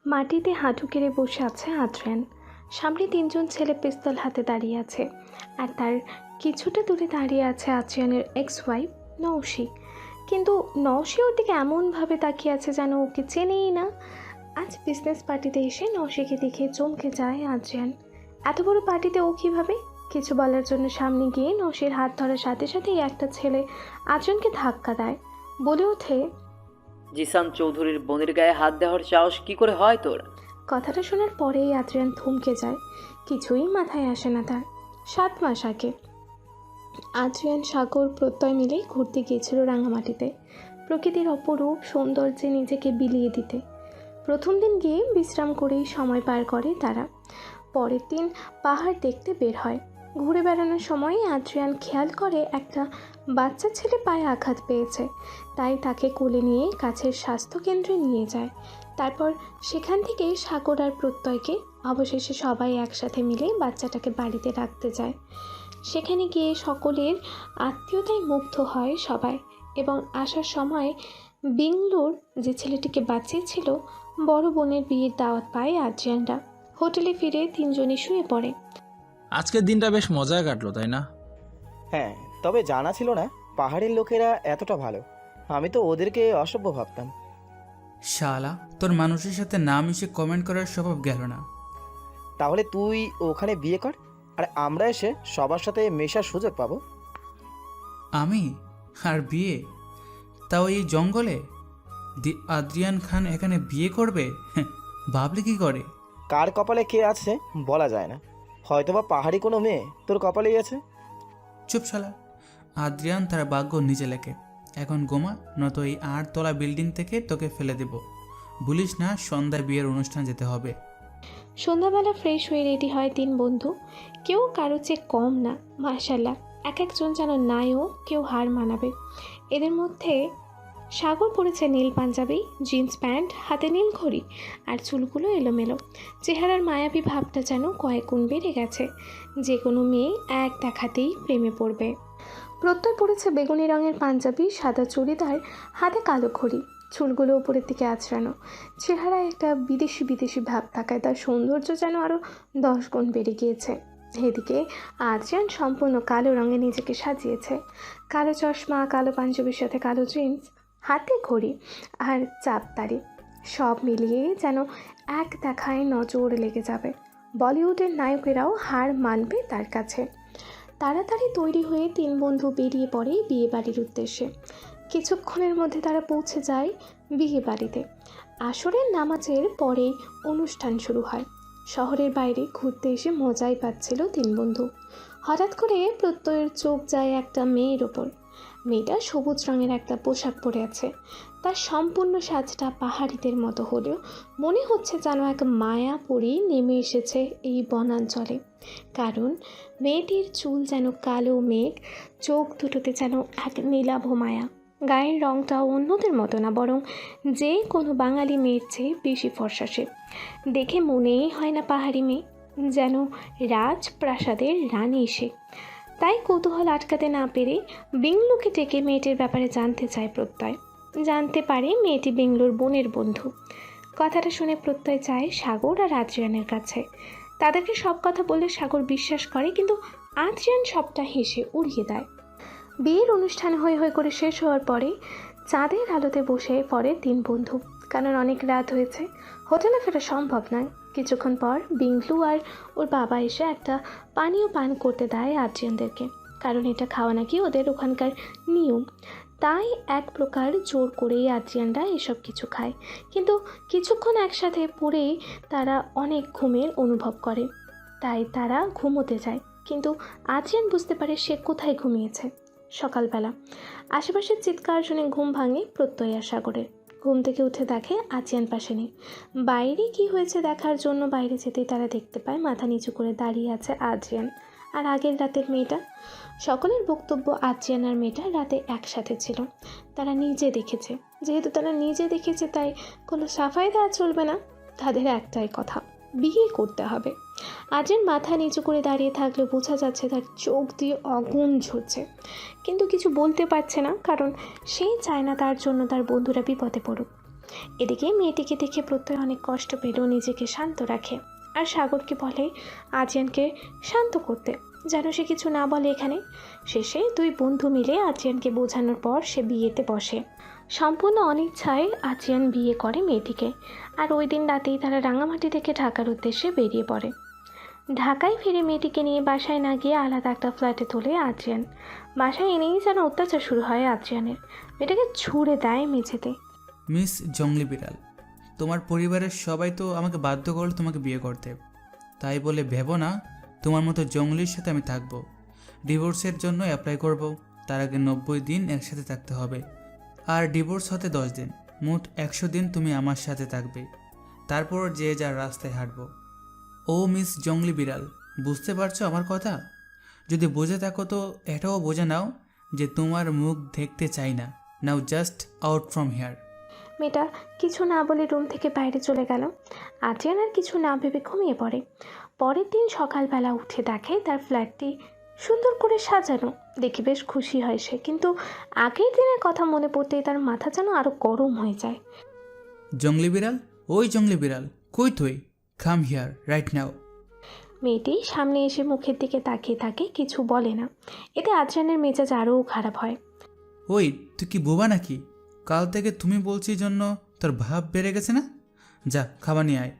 মাটিতে হাঁটু গেড়ে বসে আছে আদ্রিয়ান। সামনে তিনজন ছেলে পিস্তল হাতে দাঁড়িয়ে আছে, আর তার কিছুটা দূরে দাঁড়িয়ে আছে আদ্রিয়ানের এক্স ওয়াইফ নৌশি। কিন্তু নৌশি ওর দিকে এমনভাবে তাকিয়ে আছে যেন ওকে চেনেই না। আজ বিজনেস পার্টিতে এসে নৌশিকে দেখে চমকে যায় আদ্রিয়ান। এত বড় পার্টিতে ও কীভাবে? কিছু বলার জন্য সামনে গিয়ে নৌশির হাত ধরার সাথে সাথেই একটা ছেলে আদ্রিয়ানকে ধাক্কা দেয়, বলে ওঠে, জিসান চৌধুরীর বোনের গায়ে হাত দেওয়ার সাহস কি করে হয় তোর? কথাটা শোনার পরেই আদ্রিয়ান থমকে যায়। কিছুই মাথায় আসে না তার। 7 মাস আগে আদ্রিয়ান, সাগর, প্রত্যয় মিলে ঘুরতে গিয়েছিল রাঙামাটিতে, প্রকৃতির অপরূপ সৌন্দর্যে নিজেকে বিলিয়ে দিতে। প্রথম দিন গিয়ে বিশ্রাম করেই সময় পার করে তারা। পরের দিন পাহাড় দেখতে বের হয়। ঘুরে বেড়ানোর সময় আদ্রিয়ান খেয়াল করে একটা বাচ্চা ছেলে পায়ে আঘাত পেয়েছে, তাই তাকে কোলে নিয়ে কাছের স্বাস্থ্যকেন্দ্রে নিয়ে যায়। তারপর সেখান থেকে সাগর আর প্রত্যয়কে, অবশেষে সবাই একসাথে মিলে বাচ্চাটাকে বাড়িতে রাখতে যায়। সেখানে গিয়ে সকলের আত্মীয়তায় মুগ্ধ হয় সবাই, এবং আসার সময় বেঙ্গলোর যে ছেলেটিকে বাঁচিয়েছিল, বড় বোনের বিয়ের দাওয়াত পায় আদ্রিয়ানরা। হোটেলে ফিরে তিনজনই শুয়ে পড়ে। আজকের দিনটা বেশ মজায় কাটলো, তাই না? হ্যাঁ, তবে জানা ছিল না পাহাড়ের লোকেরা এতটা ভালো। আমি তো ওদেরকে অসভ্য ভাবতাম। শালা, তোর মানুষের সাথে না মিশে কমেন্ট করার স্বভাব গেল না। তাহলে তুই ওখানে বিয়ে কর, আর আমরা এসে সবার সাথে মেশার সুযোগ পাবো। আমি? আর বিয়ে? তাও এই জঙ্গলে? আদ্রিয়ান খান এখানে বিয়ে করবে? ভাবলে কি করে? কার কপালে কে আছে বলা যায় না, হয়তোবা পাহাড়ি কোনো মেয়ে তোর কপালেই আছে। চুপ শালা, আদ্রিয়ান তার ভাগ্য নিজে লেখে। এখন গোমা, নয়তো এই 8 তলা বিল্ডিং থেকে তোকে ফেলে দেব। বলিস না সন্ধ্যায় বিয়ের অনুষ্ঠান যেতে হবে। সন্ধ্যাবেলা ফ্রেশ হয়ে রেডি হয় 3 বন্ধু। কেউ কারো চেয়ে কম না, মাশাল্লাহ। এক একজন যেন নায়ক, কেউ হার মানাবে। এদের মধ্যে সাগর পরেছে নীল পাঞ্জাবি, জিন্স প্যান্ট, হাতে নীল ঘড়ি, আর চুলগুলো এলোমেলো। চেহারার মায়াবী ভাবটা যেন কয়েক গুণ বেড়ে গেছে। যে কোনো মেয়ে এক দেখাতেই প্রেমে পড়বে। প্রত্যয় পরেছে বেগুনি রঙের পাঞ্জাবি, সাদা চুড়িদার, হাতে কালো ঘড়ি, চুলগুলো উপরের দিকে আঁচড়ানো। চেহারায় একটা বিদেশি বিদেশি ভাব থাকায় তার সৌন্দর্য যেন আরও 10 গুণ বেড়ে গিয়েছে। এদিকে আদ্রিয়ান সম্পূর্ণ কালো রঙে নিজেকে সাজিয়েছে। কালো চশমা, কালো পাঞ্জাবির সাথে কালো জিন্স, হাতে ঘড়ি আর চাপদাড়ি, সব মিলিয়ে যেন এক দেখায় নজর লেগে যাবে। বলিউডের নায়কেরাও হার মানবে তার কাছে। তাড়াতাড়ি তৈরি হয়ে 3 বন্ধু বেরিয়ে পড়ে বিয়ে বাড়ির উদ্দেশ্যে। কিছুক্ষণের মধ্যে তারা পৌঁছে যায় বিয়ে বাড়িতে। আসরের নামাজের পরেই অনুষ্ঠান শুরু হয়। শহরের বাইরে ঘুরতে এসে মজাই পাচ্ছিল 3 বন্ধু। হঠাৎ করে প্রত্যয়ের চোখ যায় একটা মেয়ের ওপর। মেয়েটা সবুজ রঙের একটা পোশাক পরে আছে। তার সম্পূর্ণ সাজটা পাহাড়িদের মতো হলেও মনে হচ্ছে যেন এক মায়া পরি নেমে এসেছে এই বনাঞ্চলে। কারণ মেয়েটির চুল যেন কালো মেঘ, চোখ দুটোতে যেন এক নীলাভ মায়া। গায়ের রঙটাও অন্যদের মতো না, বরং যে কোনো বাঙালি মেয়ের চেয়ে বেশি ফর্সা সে। দেখে মনেই হয় না পাহাড়ি মেয়ে, যেন রাজপ্রাসাদের রানী সে। তাই কৌতূহল আটকাতে না পেরে বেঙ্গলুকে ডেকে মেয়েটির ব্যাপারে জানতে চায় প্রত্যয়। জানতে পারে মেয়েটি বেঙ্গলোর বোনের বন্ধু। কথাটা শুনে প্রত্যয় যায় সাগর আর আদ্রিয়ানের কাছে। তাদেরকে সব কথা বললে সাগর বিশ্বাস করে, কিন্তু আদ্রিয়ান সবটা হেসে উড়িয়ে দেয়। বিয়ের অনুষ্ঠান হয়ে করে শেষ হওয়ার পরে চাঁদের আলোতে বসে পড়ে 3 বন্ধু। কারণ অনেক রাত হয়েছে, হোটেলে ফেরা সম্ভব নয়। কিছুক্ষণ পর বিংলু আর ওর বাবা এসে একটা পানীয় পান করতে দেয় আদ্রিয়ানদেরকে, কারণ এটা খাওয়া নাকি ওদের ওখানকার নিয়ম। তাই এক প্রকার জোর করেই আদ্রিয়ানরা এসব কিছু খায়। কিন্তু কিছুক্ষণ একসাথে পড়ে তারা অনেক ঘুমের অনুভব করে, তাই তারা ঘুমোতে যায়। কিন্তু আদ্রিয়ান বুঝতে পারে সে কোথায় ঘুমিয়েছে। সকালবেলা আশেপাশের চিৎকার শুনে ঘুম ভাঙে প্রত্যয় আর সাগরের। ঘুম থেকে উঠে দেখে আদ্রিয়ান পাশে নেই। বাইরে কি হয়েছে দেখার জন্য বাইরে যেতেই তারা দেখতে পায় মাথা নিচু করে দাঁড়িয়ে আছে আদ্রিয়ান আর আগের রাতের মেয়েটা। সকলের বক্তব্য আদ্রিয়ান আর মেয়েটা রাতে একসাথে ছিল। তারা নিজে দেখেছে, যেহেতু তারা নিজে দেখেছে তাই কোনো সাফাই দেওয়া চলবে না। তাদের একটাই কথা, বিয়ে করতে হবে। আজের মাথা নিচু করে দাঁড়িয়ে থাকলে বোঝা যাচ্ছে তার চোখ দিয়ে আগুন ঝরছে, কিন্তু কিছু বলতে পারছে না, কারণ সে চায় না তার জন্য তার বন্ধুরা বিপদে পড়ুক। এদিকে মেয়েটিকে দেখে প্রত্যয় অনেক কষ্ট পেল, নিজেকে শান্ত রাখে আর সাগরকে বলে আজিয়ানকে শান্ত করতে, যেন সে কিছু না বলে এখানে। শেষে দুই বন্ধু মিলে আজিয়ানকে বোঝানোর পর সে বিয়েতে বসে। সম্পূর্ণ অনিচ্ছায় আজিয়ান বিয়ে করে মেয়েটিকে, আর ওই দিন রাতেই তারা রাঙামাটি থেকে ঢাকার উদ্দেশ্যে বেরিয়ে পড়ে। ঢাকায় ফিরে মেয়েটিকে নিয়ে বাসায় না গিয়ে আলাদা একটা ফ্ল্যাটে তোলে আজিয়ান। বাসায় এনেই যেন অত্যাচার শুরু হয় আজিয়ানের, মেয়েটাকে ছুঁড়ে দেয় মেঝেতে। মিস জংলি বিড়াল, তোমার পরিবারের সবাই তো আমাকে বাধ্য করলো তোমাকে বিয়ে করতে, তাই বলে ভেবো না তোমার মতো জংলির সাথে আমি থাকবো। ডিভোর্সের জন্য অ্যাপ্লাই করব, তার আগে 90 দিন একসাথে থাকতে হবে, আর ডিভোর্স হতে 10 দিন, মোট 100 দিন তুমি আমার সাথে থাকবে, তারপর যে যার রাস্তায় হাঁটবো। ও মিস জংলি বিড়াল, বুঝতে পারছো আমার কথা? যদি বুঝে থাকো তো এটাও বোঝে নাও যে তোমার মুখ দেখতে চাই না। নাও জাস্ট আউট ফ্রম হিয়ার। মেয়েটা কিছু না বলে রুম থেকে বাইরে চলে গেল। আজিয়ান আর কিছু না ভেবে ঘুমিয়ে পড়ে। পরের দিন সকালবেলা উঠে দেখে তার ফ্ল্যাটটি সুন্দর করে সাজানো, দেখে বেশ খুশি হয় সে, কিন্তু আগের দিনের কথা মনে পড়তেই তার মাথা যেন আরও গরম হয়ে যায়। জংলি বিড়াল, ওই জংলি বিড়াল, কই তুই? Come here right now. মেয়েটি সামনে এসে মুখের দিকে তাকিয়ে থাকে, কিছু বলে না। এতে আজিয়ানের মেজাজ আরও খারাপ হয়। ওই তুই কি বোবা নাকি? কাল থেকে তুমি বলছি জন্য তোর ভাব বেড়ে গেছে না? যা খাবার নিয়ে আয়,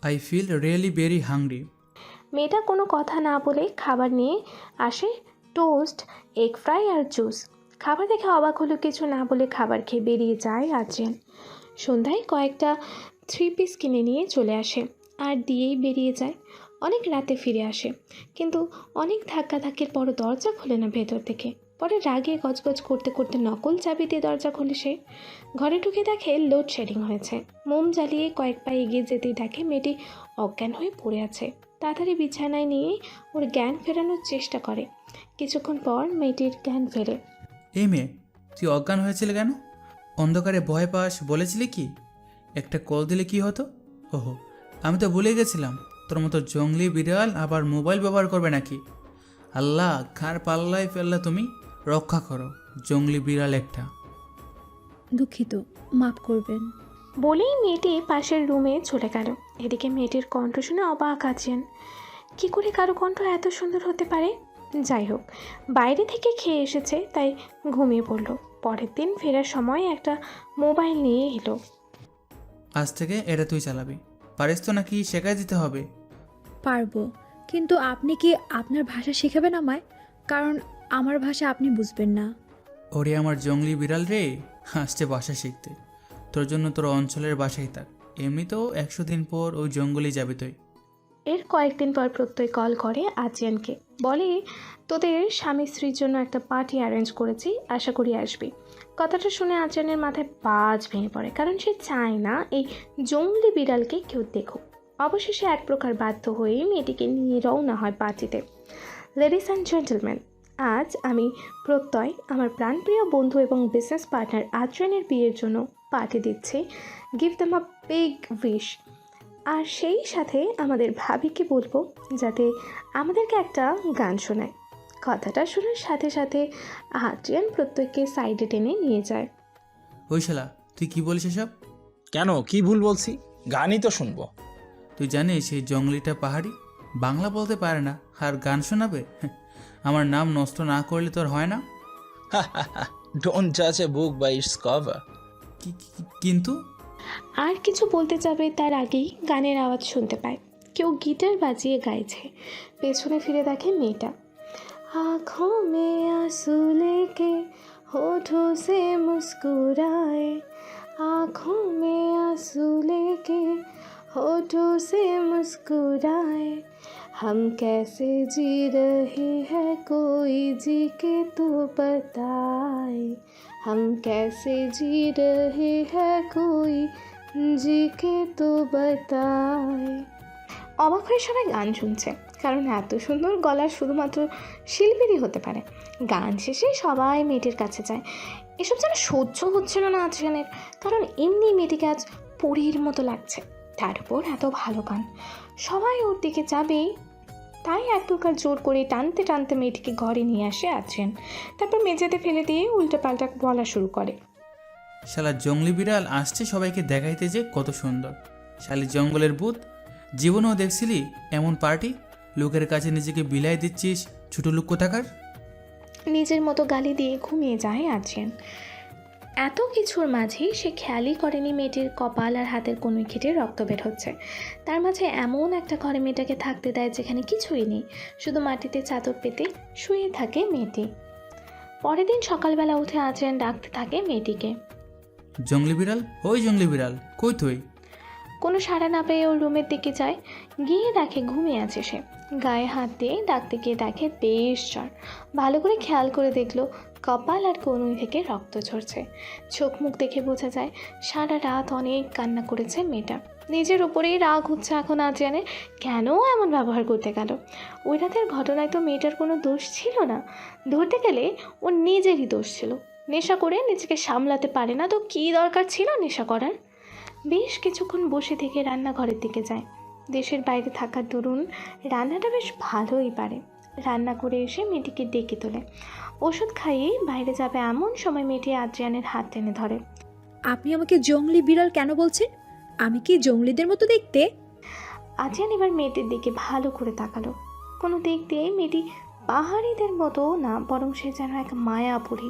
I feel really very hungry. মেয়েটা কোনো কথা না বলে খাবার নিয়ে আসে, টোস্ট, এগ ফ্রাই আর জুস। খাবার দেখে অবাক হলো, কিছু না বলে খাবার খেয়ে বেরিয়ে যায় আজিয়ান। সন্ধ্যায় কয়েকটা 3 পিস কিনে নিয়ে চলে আসে আর দিয়েই বেরিয়ে যায়। অনেক রাতে ফিরে আসে, কিন্তু অনেক ধাক্কাধাক্কির পরও দরজা খোলে না ভেতর থেকে। পরে রাগে গজগজ করতে করতে নকল চাবি দিয়ে দরজা খোলে সে। ঘরে ঢুকে দেখে লোডশেডিং হয়েছে। মোম জ্বালিয়ে কয়েক পা এগিয়ে যেতেই দেখে মেয়েটি অজ্ঞান হয়ে পড়ে আছে। তাড়াতাড়ি বিছানায় নিয়ে ওর জ্ঞান ফেরানোর চেষ্টা করে। কিছুক্ষণ পর মেয়েটির জ্ঞান ফেরে। এই মেয়ে, তুই অজ্ঞান হয়েছিলে কেন? অন্ধকারে ভয় পাস বলেছিলি কি? একটা কল দিলে কি হতো? ওহো, আমি তো ভুলে গেছিলাম তোর মতো জংলি বিড়াল আবার মোবাইল ব্যবহার করবে নাকি? আল্লাহ, কার পাল্লায় ফেললা তুমি? রক্ষা করো, জংলি বিড়াল একটা। দুঃখিত, মাফ করবেন। বলেই মেয়েটি পাশের রুমে চলে গেল। এদিকে মেয়েটির কণ্ঠ শুনে অবাক আছেন। কী করে কারো কণ্ঠ এত সুন্দর হতে পারে? যাই হোক, বাইরে থেকে খেয়ে এসেছে তাই ঘুমিয়ে পড়ল। পরের দিন ফেরার সময় একটা মোবাইল নিয়ে এলো। আজ থেকে এটা তুই চালাবি, পারিস তো নাকি শেখায় দিতে হবে? পারবো, কিন্তু আপনি কি আপনার ভাষা শেখাবেন আমায়? কারণ আমার ভাষা আপনি বুঝবেন না। ওরে আমার জংলি বিড়াল রে, আসছে ভাষা শিখতে। তোর জন্য তোর অঞ্চলের বাসায় থাক, এমনিতেও 100 দিন পর ওই জঙ্গলে যাবে তুই। এর কয়েকদিন পর প্রত্যয় কল করে আজিয়ানকে, বলে তোদের স্বামী স্ত্রীর জন্য একটা পার্টি অ্যারেঞ্জ করেছি, আশা করি আসবি। কথাটা শুনে আজিয়ানের মাথায় বাজ ভেঙে পড়ে, কারণ সে চায় না এই জংলি বিড়ালকে কেউ দেখুক। অবশেষে এক প্রকার বাধ্য হয়ে মেয়েটিকে নিয়ে রওনা হয় পার্টিতে। লেডিস অ্যান্ড জেন্টলম্যান, আজ আমি প্রত্যয় আমার প্রাণপ্রিয় বন্ধু এবং বিজনেস পার্টনার আজিয়ানের বিয়ের জন্য পার্টি দিচ্ছি। Give them a big wish. আর সেই সাথে আমাদের ভাবিকে বলবো যাতে আমাদেরকে একটা গান শোনায়। কথাটা শোনার সাথে সাথে আজিয়ান প্রত্যেককে সাইডে টেনে নিয়ে যায়। ওই শালা, তুই কি বলিস এসব? কেন, কি ভুল বলছি? গানই তো শুনবো। তুই জানিস সেই জঙ্গলিটা পাহাড়ি, বাংলা বলতে পারে না, আর গান শোনাবে? আমার নাম নষ্ট না করলে তোর হয় না? ডোন্ট জাজ এ বুক বাই ইটস কভার। কিন্তু আর কিছু বলতে যাবে তার আগেই গানের আওয়াজ শুনতে পায়। কেউ গিটার বাজিয়ে গাইছে। পেছনে ফিরে দেখে মেয়েটা। आँखों में आंसू लेके होठों से मुस्कुराए, आँखों में आंसू लेके होठों से मुस्कुराए, हम कैसे जी रहे हैं कोई जी के तो बताए, हम कैसे जी रहे हैं कोई जी के तो बताए। অবাক হয়ে সবাই গান শুনছে, কারণ এত সুন্দর গলা শুধুমাত্র শিল্পীরই হতে পারে। গান শেষে সবাই মেয়েটির কাছে যায়। এসব যেন সহ্য হচ্ছিল না আজিয়ানের, কারণ এমনি মেয়েটিকে আজ পরীর মতো লাগছে। তার উপর এত ভালো গান, সবাই ওর দিকে যাবেই, তাই এক প্রকার জোর করে টানতে টানতে মেয়েটিকে ঘরে নিয়ে আসে আছেন। তারপর মেঝেতে ফেলে দিয়ে উল্টোপাল্টা বলা শুরু করে। শালা জঙ্গলি বিড়াল আসছে সবাইকে দেখাইতে যে কত সুন্দর। শালি জঙ্গলের ভূত, জীবনেও দেখছিলি এমন পার্টি? লোকের কাছে নিজেকে বিলাই দিচ্ছিস, ছোট লোক কোথাকার। নিজের মতো গালি দিয়ে ঘুমিয়ে যায় আছেন। এত কিছুর মাঝেই সে খেয়ালই করেনি মেয়েটির কপাল আর হাতের কনুই কেটে রক্ত বের হচ্ছে। তার মাঝে এমন একটা ঘরে মেয়েটাকে থাকতে দেয় যেখানে কিছুই নেই, শুধু মাটিতে চাদর পেতে শুয়ে থাকে মেয়েটি। পরের দিন সকালবেলা উঠে আছেন ডাকতে থাকে মেয়েটিকে। জঙ্গলি বিড়াল, ওই জঙ্গলি বিড়াল, কই তুই? কোনো সাড়া না পেয়ে ওর রুমের দিকে যায়, গিয়ে দেখে ঘুমিয়ে আছে সে। গায়ে হাত দিয়ে ডাকতে গিয়ে দেখে বেশ জ্বর। ভালো করে খেয়াল করে দেখলো কপাল আর কনুই থেকে রক্ত ঝরছে। চোখ মুখ দেখে বোঝা যায় সারা রাত অনেক কান্না করেছে মেয়েটা। নিজের ওপরেই রাগ হচ্ছে এখন আজকে, কেন এমন ব্যবহার করতে গেল। ওই রাতের ঘটনায় তো মেয়েটার কোনো দোষ ছিল না, ধরতে গেলে ওর নিজেরই দোষ ছিল। নেশা করে নিজেকে সামলাতে পারে না তো কী দরকার ছিল নেশা করার। বেশ কিছুক্ষণ বসে থেকে রান্নাঘরের দিকে যায়। দেশের বাইরে থাকার দরুন রান্নাটা বেশ ভালোই পারে। রান্না করে এসে মেয়েটিকে ডেকে তোলে। ওষুধ খাইয়েই বাইরে যাবে এমন সময় মেয়েটি আদ্রিয়ানের হাত টেনে ধরে। আপনি আমাকে জঙ্গলি বিড়াল কেন বলছেন? আমি কি জঙ্গলিদের মতো দেখতে? আদ্রিয়ান এবার মেয়েটির দিকে ভালো করে তাকালো। কোনো দিক দিয়ে মেয়েটি পাহাড়িদের মতো না, বরং সে যেন এক মায়াপুরী।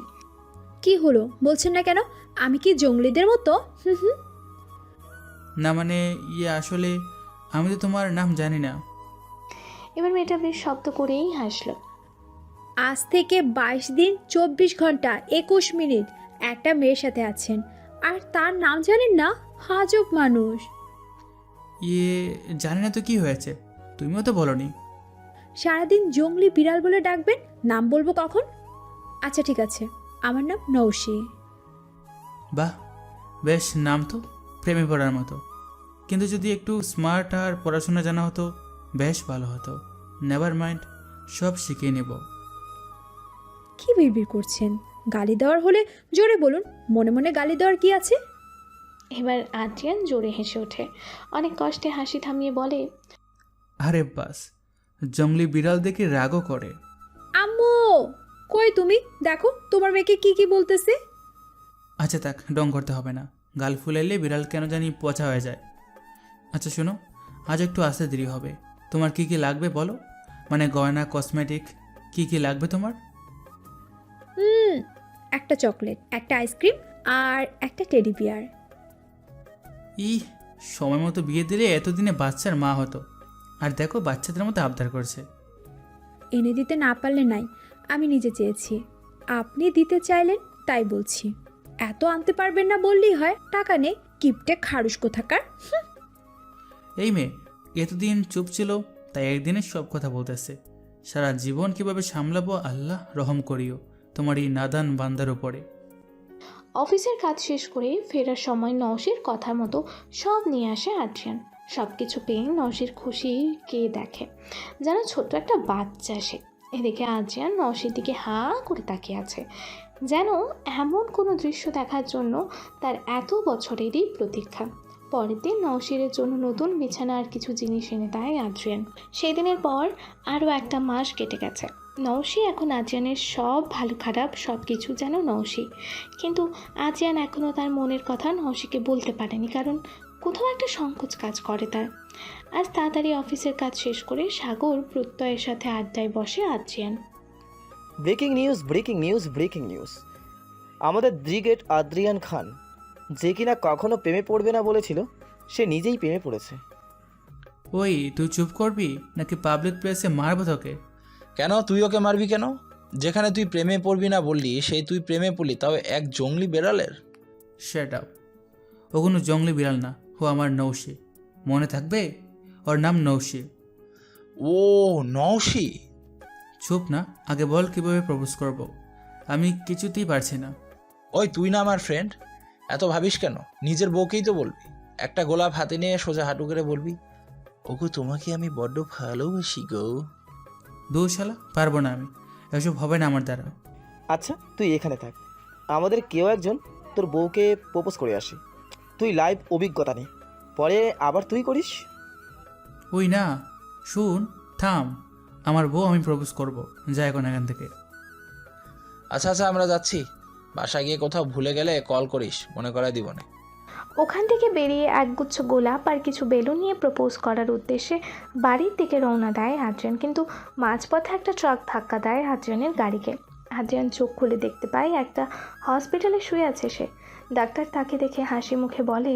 কি হলো বলছেন না কেন? আমি কি জঙ্গলিদের মতো? হুম হুম। না মানে আসলে আমি তো তোমার নাম জানি না। এবার মেয়েটা বেশ শব্দ করেই হাসলো। আজ থেকে 22 দিন 24 ঘন্টা 21 মিনিট একটা মেয়ের সাথে আছেন, আর তার নাম জানেন না? হাজব মানুষ। জানি না তো কি হয়েছে, তুমিও তো বলনি। সারাদিন জঙ্গলি বিড়াল বলে ডাকবেন, নাম বলবো কখন? আচ্ছা ঠিক আছে, আমার নাম নৌশি। বাহ, বেশ নাম তো প্রেমে পড়ার মতো। কিন্তু যদি একটু স্মার্ট আর পড়াশোনা জানা হতো বেশ ভালো হতো। নেভার মাইন্ড, সব শিখিয়ে নেব। কি বিড়বিড় করছেন? গালি দেওয়ার হলে জোরে বলুন, মনে মনে গালি দেওয়ার কি আছে? এবার আদ্রিয়ান জোরে হেসে ওঠে। অনেক কষ্টে হাসি থামিয়ে বলে, আরে বাস, জঙ্গলি বিড়াল দেখে রাগও করে। আম্মু কই তুমি? দেখো তোমার মেয়েকে কি কি বলতেছে। আচ্ছা থাক, ডং করতে হবে না। গাল ফুলাইলে বিড়াল কেন জানি পচা হয়ে যায়। আচ্ছা শোনো, আজ একটু আসতে দেরি হবে। তোমার কি কি লাগবে বলো? মানে গয়না, কসমেটিক, কি কি লাগবে তোমার? একটা চকলেট, একটা আইসক্রিম আর একটা টেডি বিয়ার। সময় মতো বিয়ে দিলে এতদিনে বাচ্চার মা হতো। আর দেখো বাচ্চাদের মতো আবদার করছে। এনে দিতে না পারলে নাই, আমি নিজে চেয়েছি, আপনি দিতে চাইলেন তাই বলছি। এত আনতে পারবেন না বললেই হয়, টাকা নেই, কিপটে খারুস কোথাকার। এই মেয়ে এতদিন চুপ ছিল, তাই একদিনে সব কথা বলতেছে। সারা জীবন কিভাবে সামলাবো আল্লাহ রহম করিও তোমার এই নাদান বান্দার উপরে। অফিসের কাজ শেষ করে ফেরার সময় নওশির কথা মতো সব নিয়ে আসে আদ্রিয়ান। সব কিছু পেয়ে নওশির খুশি কে দেখে, যেন ছোট্ট একটা বাচ্চা সে। এদিকে আদ্রিয়ান নওশির দিকে হাঁ করে তাকিয়ে আছে, যেন এমন কোনো দৃশ্য দেখার জন্য তার এত বছরেরই প্রতীক্ষা। পরের দিন নওশিরের জন্য নতুন বিছানা আর কিছু জিনিস এনে দেয় আদ্রিয়ান। সেই দিনের পর আরও একটা মাস কেটে গেছে। নওশি এখন আদ্রিয়ানের সব ভালো খারাপ সব কিছু যেন নওশি, কিন্তু আদ্রিয়ান এখনও তার মনের কথা নওশিকে বলতে পারেনি, কারণ কোথাও একটা সংকোচ কাজ করে তার। আজ তাড়াতাড়ি অফিসের কাজ শেষ করে সাগর প্রত্যয়ের সাথে আড্ডায় বসে Adrian. Breaking news, breaking news, breaking news. আমাদের ব্রিগেড আদ্রিয়ান খান, যে কিনা কখনো প্রেমে পড়বে না বলেছিল, সে নিজেই প্রেমে পড়েছে। ওই তুই চুপ করবি নাকি পাবলিক প্লেসে মারবো তোকে? কেন তুই ওকে মারবি কেন? যেখানে তুই প্রেমে পড়বি না বললি, সেই তুই প্রেমে পড়লি, তাও এক জঙ্গলি বেড়ালের। শ্যাট আপ, ও কোনো জঙ্গলি বিড়াল না, ও আমার নৌশি। মনে থাকবে, ওর নাম নৌশি। ও নওশি। চুপ না, আগে বল কিভাবে প্রপোজ করব। আমি কিছুতেই পারছি না। ওই তুই না আমার ফ্রেন্ড, এত ভাবিস কেন? নিজের বউকেই তো বলবি। একটা গোলাপ হাতে নিয়ে সোজা হাঁটু করে বলবি, ওগো তোমাকে আমি বড্ড ভালোবাসি গো। দু শালা, পারবো না আমি, এসব হবে না আমার দ্বারা। আচ্ছা তুই এখানে থাক, আমাদের কেউ একজন তোর বউকে প্রপোজ করে আসি। তুই লাইভ অভিজ্ঞতা নে। পরে আবার তুই করিস। ওই না, শুন, থাম। আমার বউ, আমি প্রপোজ করব। যা এখন এখান থেকে। আচ্ছা আচ্ছা, আমরা যাচ্ছি। বাসায় গিয়ে কোথাও ভুলে গেলে কল করিস, মনে করায় দিব না। ওখান থেকে বেরিয়ে একগুচ্ছ গোলাপ আর কিছু বেলুন নিয়ে প্রপোজ করার উদ্দেশ্যে বাড়ির দিকে রওনা দেয় আদ্রিয়ান, কিন্তু মাঝপথে একটা ট্রাক ধাক্কা দেয় আদ্রিয়ানের গাড়িকে। আদ্রিয়ান চোখ খুলে দেখতে পায় একটা হসপিটালে শুয়ে আছে সে। ডাক্তার তাকে দেখে হাসি মুখে বলে,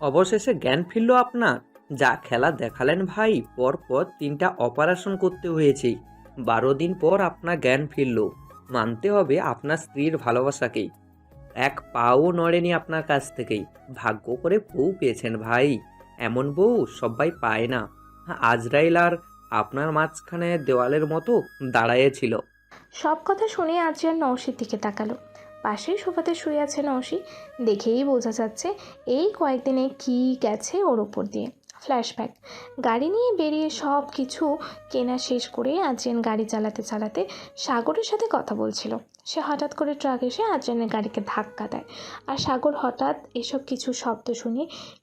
অবশেষে জ্ঞান ফিরল আপনার। যা খেলা দেখালেন ভাই, পরপর 3টা অপারেশন করতে হয়েছে। 12 দিন পর আপনার জ্ঞান ফিরল। মানতে হবে আপনার স্ত্রীর ভালোবাসাকেই। এক পাও নড়েনি আপনার কাছ থেকেই। ভাগ্য করে বউ পেয়েছেন ভাই। এমন বউ সবাই পায় না। আজরাইল আর আপনার মাঝখানে দেওয়ালের মতো দাঁড়ায়েছিল। সব কথা শুনে আদ্রিয়ান নওশির দিকে তাকালো। পাশেই সোফাতে শুয়ে আছে নওশি। দেখেই বোঝা যাচ্ছে এই কয়েকদিনে কি গেছে ওর ওপর দিয়ে। ফ্ল্যাশব্যাক। গাড়ি নিয়ে বেরিয়ে সব কিছু কেনা শেষ করে আদ্রিয়ান গাড়ি চালাতে চালাতে সাগরের সাথে কথা বলছিল। সে হঠাৎ করে ট্রাক এসে আদ্রিয়ানের গাড়িকে ধাক্কা দেয়, আর সাগর হঠাৎ এসব কিছু শব্দ শুনে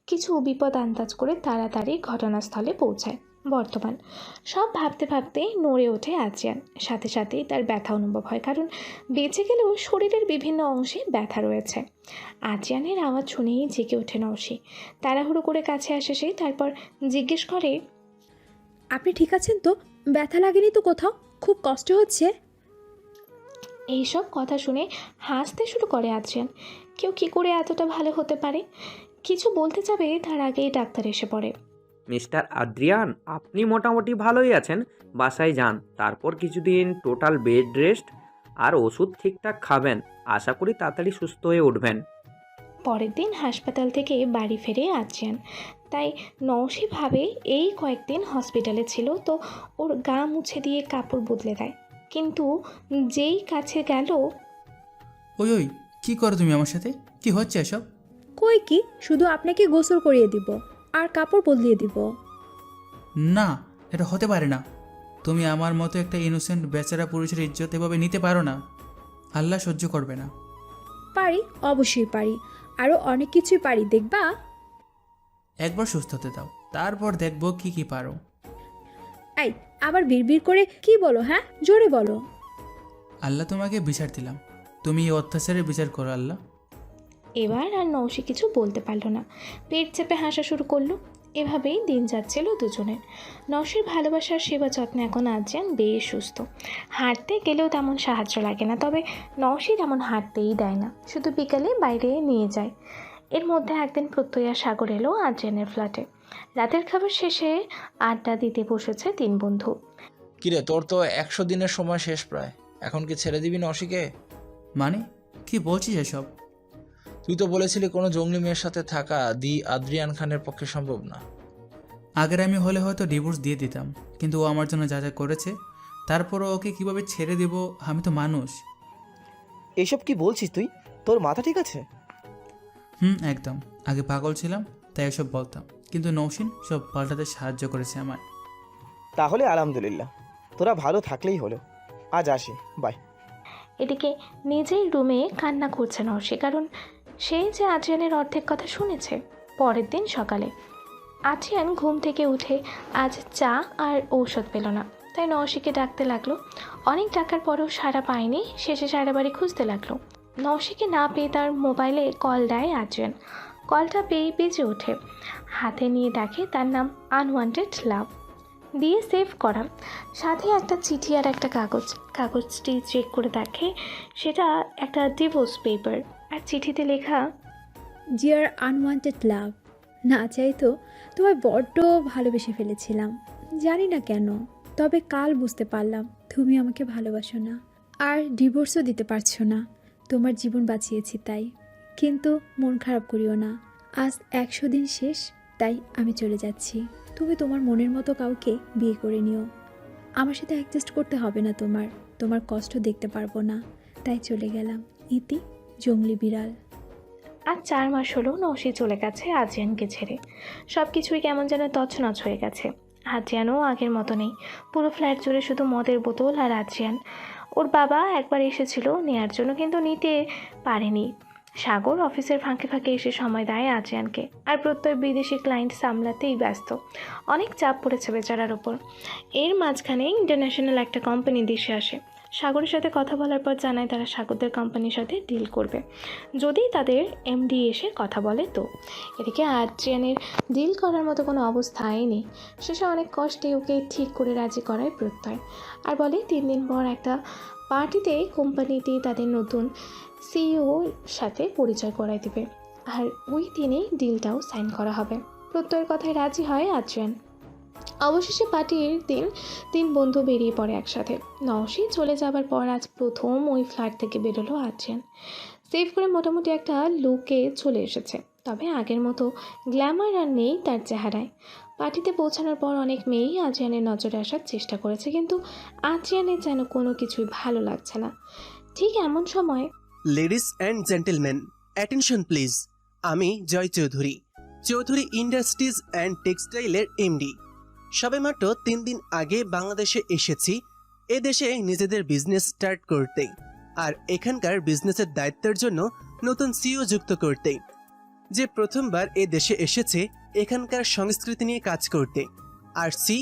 কিছু বিপদ আন্দাজ করে তাড়াতাড়ি ঘটনাস্থলে পৌঁছায়। বর্তমান সব ভাবতে ভাবতে নড়ে ওঠে আদ্রিয়ান। সাথে সাথেই তার ব্যথা অনুভব হয়, কারণ বেঁচে গেলেও শরীরের বিভিন্ন অংশে ব্যথা রয়েছে। আদ্রিয়ানের আওয়াজ শুনেই জেগে ওঠে নওশি। তাড়াহুড়ো করে কাছে আসে সে, তারপর জিজ্ঞেস করে, আপনি ঠিক আছেন তো? ব্যথা লাগেনি তো কোথাও? খুব কষ্ট হচ্ছে? এইসব কথা শুনে হাসতে শুরু করে আদ্রিয়ান। কেউ কি করে এতটা ভালো হতে পারে? কিছু বলতে যাবে তার আগেই ডাক্তার এসে পড়ে। মিস্টার আদ্রিয়ান, আপনি মোটামুটি ভালোই আছেন। বাসায় যান, তারপর কিছুদিন টোটাল বেড রেস্ট আর ওষুধ ঠিকঠাক খাবেন। আশা করি তাড়াতাড়ি সুস্থ হয়ে উঠবেন। পরের দিন হাসপাতাল থেকে বাড়ি ফেরে আদ্রিয়ান। তাই নওশি ভাবে এই কয়েকদিন হসপিটালে ছিল, তো ওর গা মুছে দিয়ে কাপড় বদলে দেয়। কিন্তু যেই কাছে গেল, ওই ওই, কী করো তুমি আমার সাথে? কি হচ্ছে এসব? কই কি, শুধু আপনাকে গোসল করিয়ে দিব আর কাপড় বদলিয়ে দিব। না, এটা হতে পারে না। তুমি আমার মতো একটা ইনোসেন্ট বেচারা পুরুষের ইজ্জত এভাবে নিতে পারো না। আল্লাহ সহ্য করবে না। পারি, অবশ্যই পারি। আরও অনেক কিছুই পারি, দেখবা। একবার সুস্থ হতে দাও, তারপর দেখবো কি কি পারো। এই, আবার বিড়বিড় করে কি বলো? হ্যাঁ, জোরে বলো। আল্লাহ তোমাকে বিচার দিলাম, তুমি এই অত্যাচারের বিচার করো আল্লাহ। এবার আর নওশি কিছু বলতে পারল না, পেট চেপে হাসা শুরু করলো। এভাবেই দিন যাচ্ছিল দুজনের। নওশির ভালোবাসার সেবা যত্নে এখন আদ্রিয়ান বেশ সুস্থ। হাঁটতে গেলেও তেমন সাহায্য লাগে না, তবে নওশি তেমন হাঁটতেই দেয় না, শুধু বিকালে বাইরে নিয়ে যায়। এর মধ্যে একদিন প্রত্যয়া সাগর এলো আদ্রিয়ানের ফ্ল্যাটে। রাতের খাবার শেষে আড্ডা দিতে বসেছে 3 বন্ধু। কিরে, তোর তো 100 দিনের সময় শেষ প্রায়। এখন কি ছেড়ে দিবি নওশিকে? মানে কি বলছিস এসব? তুই তো বলেছিলি কোনো জঙ্গলি মেয়ের সাথে থাকা আদ্রিয়ান খানের পক্ষে সম্ভব না। আগের আমি হলে হয়তো ডিভোর্স দিয়ে দিতাম, কিন্তু ও আমার জন্য যা যা করেছে, তারপরও ওকে কিভাবে ছেড়ে দেব? আমি তো মানুষ। এইসব কি বলছিস তুই? তোর মাথা ঠিক আছে? একদম। আগে পাগল ছিলাম, তাই এসব বলতাম, কিন্তু নৌসিন সব পাল্টাতে সাহায্য করেছে আমার। তাহলে আলহামদুলিল্লাহ, তোরা ভালো থাকলেই হলো। আজ আসি, বাই। এদিকে নিজেই রুমে কান্না করছে নওশি, কারণ সে যে আদ্রিয়ানের অর্ধেক কথা শুনেছে। পরের দিন সকালে আদ্রিয়ান ঘুম থেকে উঠে আজ চা আর ঔষধ পেল না, তাই নওশিকে ডাকতে লাগলো। অনেক ডাকার পরেও সাড়া পায়নি। শেষে সারা বাড়ি খুঁজতে লাগলো। নওশিকে না পেয়ে তার মোবাইলে কল দেয় আদ্রিয়ান। কলটা পেয়ে বেজে ওঠে। হাতে নিয়ে দেখে তার নাম আনওয়ান্টেড লাভ দিয়ে সেভ করা, সাথে একটা চিঠি আর একটা কাগজ। কাগজটি চেক করে দেখে সেটা একটা ডিভোর্স পেপার, আর চিঠিতে লেখা, ডিয়ার আনওয়ান্টেড লাভ, না চাইতো তোমায় বড্ড ভালোবেসে ফেলেছিলাম, জানি না কেন, তবে কাল বুঝতে পারলাম তুমি আমাকে ভালোবাসো না, আর ডিভোর্সও দিতে পারছো না। তোমার জীবন বাঁচিয়েছি তাই, কিন্তু মন খারাপ করিও না, আজ 100 দিন শেষ, তাই আমি চলে যাচ্ছি। তুমি তোমার মনের মতো কাউকে বিয়ে করে নিও। আমার সাথে অ্যাডজাস্ট করতে হবে না, তোমার কষ্ট দেখতে পারবো না, তাই চলে গেলাম। ইতি, জংলি বিড়াল। আর 4 মাস হলো নওশি চলে গেছে আদ্রিয়ানকে ছেড়ে। সব কিছুই কেমন যেন তছনছ হয়ে গেছে। আদ্রিয়ানও আগের মতো নেই। পুরো ফ্ল্যাট জুড়ে শুধু মদের বোতল আর আদ্রিয়ান। ওর বাবা একবার এসেছিল নেয়ার জন্য, কিন্তু নিতে পারেনি। সাগর অফিসের ফাঁকে ফাঁকে এসে সময় দেয় আদ্রিয়ানকে, আর প্রত্যয় বিদেশি ক্লায়েন্ট সামলাতেই ব্যস্ত। অনেক চাপ পড়েছে বেচারার ওপর। এর মাঝখানে ইন্টারন্যাশনাল একটা কোম্পানি দেশে আসে। সাগরের সাথে কথা বলার পর জানায় তারা সাগরদের কোম্পানির সাথে ডিল করবে যদি তাদের এমডি এসে কথা বলে তো। এদিকে আদ্রিয়ানের ডিল করার মতো কোনো অবস্থাই নেই। শেষে অনেক কষ্টে ওকে ঠিক করে রাজি করায় প্রত্যয়, আর বলে 3 দিন পর একটা পার্টিতে কোম্পানিটি তাদের নতুন সিইওর সাথে পরিচয় করায় দেবে, আর ওই দিনেই ডিলটাও সাইন করা হবে। প্রত্যয়ের কথায় রাজি হয় আদ্রিয়ান। অবশেষে পার্টির দিন 3 বন্ধু বেরিয়ে পড়ে একসাথে। নওশী চলে যাবার পর আজ প্রথম ওই ফ্ল্যাট থেকে বেরোলো আদ্রিয়ান। সেভ করে মোটামুটি একটা লুকে চলে এসেছে, তবে আগের মতো গ্ল্যামার আর নেই তার চেহারায়। পার্টিতে পৌঁছানোর পর অনেক মেয়েই আদ্রিয়ানের নজরে আসার চেষ্টা করেছে, কিন্তু আদ্রিয়ানের যেন কোনো কিছুই ভালো লাগছে না। ঠিক এমন সময় ladies and gentleman, attention please. আমি জয় চৌধুরী, চৌধুরী ইন্ডাস্ট্রিজ অ্যান্ড টেক্সটাইলের এমডি। সবেমাত্র 3 দিন আগে বাংলাদেশে এসেছি এদেশে নিজেদের বিজনেস স্টার্ট করতে, আর এখানকার বিজনেসের দায়িত্বের জন্য নতুন সিইও যুক্ত করতে, যে প্রথমবার এ দেশে এসেছে এখানকার সংস্কৃতি নিয়ে কাজ করতে। আর সি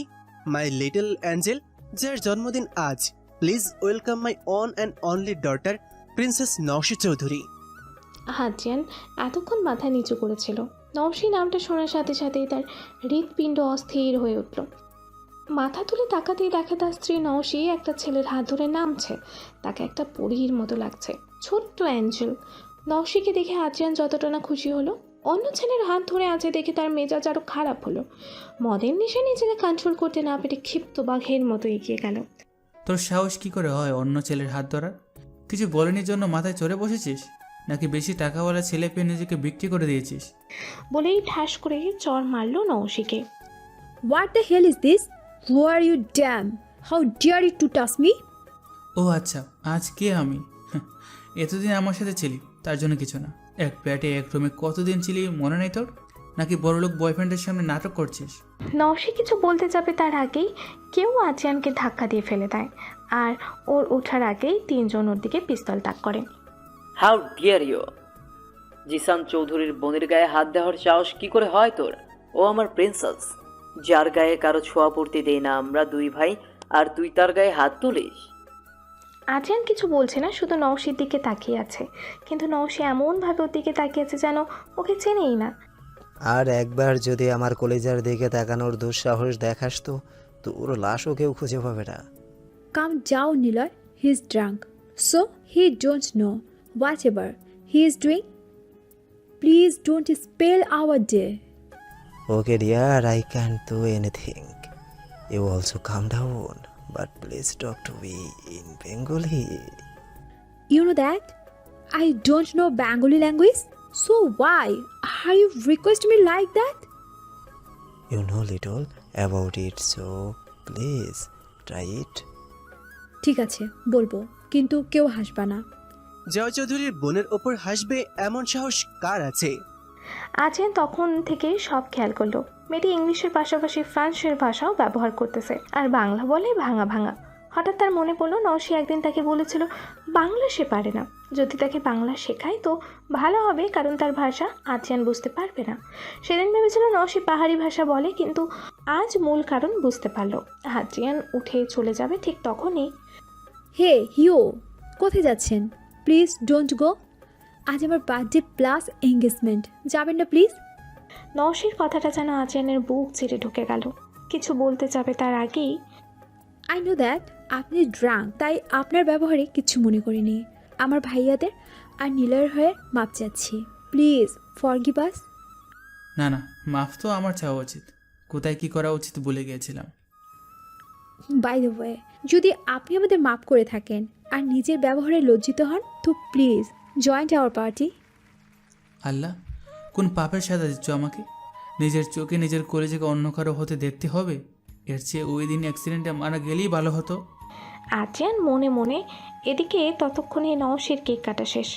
মাই লিটল অ্যাঞ্জেল, যার জন্মদিন আজ। Please welcome my one and only daughter princess Naushi Chowdhury. Adrian এতক্ষণ মাথা নিচু করেছিল। নওশী নামটা শোনার সাথে সাথেই তার হৃৎপিণ্ড অস্থির হয়ে উঠল। মাথা তুলে তাকাতেই দেখে তার স্ত্রী নওশী একটা ছেলের হাত ধরে নামছে। তাকে একটা পরীর মতো লাগছে, ছোট্ট অ্যাঞ্জেল। নওশীকে দেখে আদ্রিয়ান যতটা না খুশি হলো, অন্য ছেলের হাত ধরে আছে দেখে তার মেজাজ আরও খারাপ হলো। মদের নেশে নিজেকে কন্ট্রোল করতে না পেরে ক্ষিপ্ত বাঘের মতো এগিয়ে গেল। তোর সাহস কি করে হয় অন্য ছেলের হাত ধরার? কিছু বলেনি জন্য মাথায় চড়ে বসেছিস, নাকি বেশি টাকাওয়ালা ছেলে পেয়ে নিজেকে বিক্রি করে দিয়েছিস? বলেই ঠাস করে চড় মারল নওশীকে। What the hell is this? Who are you damn? How dare you to touch me? ও আচ্ছা, আজ কে আমি? এতদিন আমার সাথে ছিলি তার জন্য কিছু না। এক ফ্ল্যাটে এক রুমে কতদিন ছিলি মনে নেই তোর? নাকি বড়লোক বয়ফ্রেন্ডের সামনে নাটক করছিস? নওশী কিছু বলতে যাবে তার আগেই কেউ আদ্রিয়ানকে ধাক্কা দিয়ে ফেলে দেয়, আর ওর ওঠার আগেই 3 জন ওর দিকে পিস্তল তাক করে। How dare you! জিসান চৌধুরীর বোনের গায়ে হাত দেওয়ার সাহস কি করে হয় তোর? ও আমার প্রিন্সেস, যার গায়ে কারো ছোঁয়া পড়তে দেই না আমরা 2 ভাই, আর তুই তার গায়ে হাত তুলিস? আদ্রিয়ান কিছু বলছে না, শুধু নওশীর দিকে তাকিয়ে আছে। কিন্তু নওশী এমনভাবে ওর দিকে তাকিয়ে আছে যেন ওকে চেনেই না। আর একবার যদি আমার কলেজার দিকে তাকানোর দুঃসাহস দেখাস তো তোর লাশও কেউ খুঁজে পাবে না। Calm down, Niloy. He is drunk. So he don't know whatever he is doing. Please don't spoil our day. Okay dear, I can't do anything. You also calm down, but please talk to me in Bengali. You know that? I don't know Bengali language. So why are you requesting me like that? You know little about it, so please try it. ঠিক আছে বলবো, কিন্তু কেউ হাসবা না। জয় চৌধুরীর বোনের ওপর হাসবে এমন সাহস কার আছে? আদ্রিয়ান তখন থেকে সব খেয়াল করলো। মেয়েটি ইংলিশের পাশাপাশি ফ্রান্সের ভাষাও ব্যবহার করতেছে, আর বাংলা বলে ভাঙা ভাঙা। হঠাৎ তার মনে পড়লো নওশী একদিন তাকে বলেছিল বাংলা সে পারে না। যদি তাকে বাংলা শেখায় তো ভালো হবে, কারণ তার ভাষা আদ্রিয়ান বুঝতে পারবে না। সেদিন ভেবেছিল নওশী পাহাড়ি ভাষা বলে, কিন্তু আজ মূল কারণ বুঝতে পারলো। আদ্রিয়ান উঠে চলে যাবে ঠিক তখনই হে হিও, কোথায় যাচ্ছেন? Please don't go. আজ আমার বার্থডে প্লাস এঙ্গেজমেন্ট, যাবেন না প্লিজ? নওশীর কথাটা যেন আদ্রিয়ানের বুক চিরে ঢুকে গেল। কিছু বলতে যাবে তার আগেই আই নো দ্যাট আপনি ড্রাঙ্ক, তাই আপনার ব্যবহারে কিছু মনে করিনি। আমার ভাইয়াদের আর নীলার হয়ে মাপ চাচ্ছি, প্লিজ ফরগিভ আস। না না, মাফ তো আমার চাওয়া উচিত। কোথায় কি করা উচিত বলে গিয়েছিলাম। বাই দ্য ওয়ে, যদি আপনি আমাদের মাপ করে থাকেন আর নিজের ব্যবহারে লজ্জিত হন তো প্লিজ জয়েন্ট আওয়ার পার্টি। আল্লাহ, কোন পাপের সাজা দিচ্ছ আমাকে? নিজের চোখে নিজের কলেজকে অন্য কারো হতে দেখতে হবে? এর চেয়ে ওই দিন অ্যাক্সিডেন্টে মারা গেলেই ভালো হতো। আদ্রিয়ান মনে মনে। এদিকে ততক্ষণে নওশীর কেক কাটা শেষ।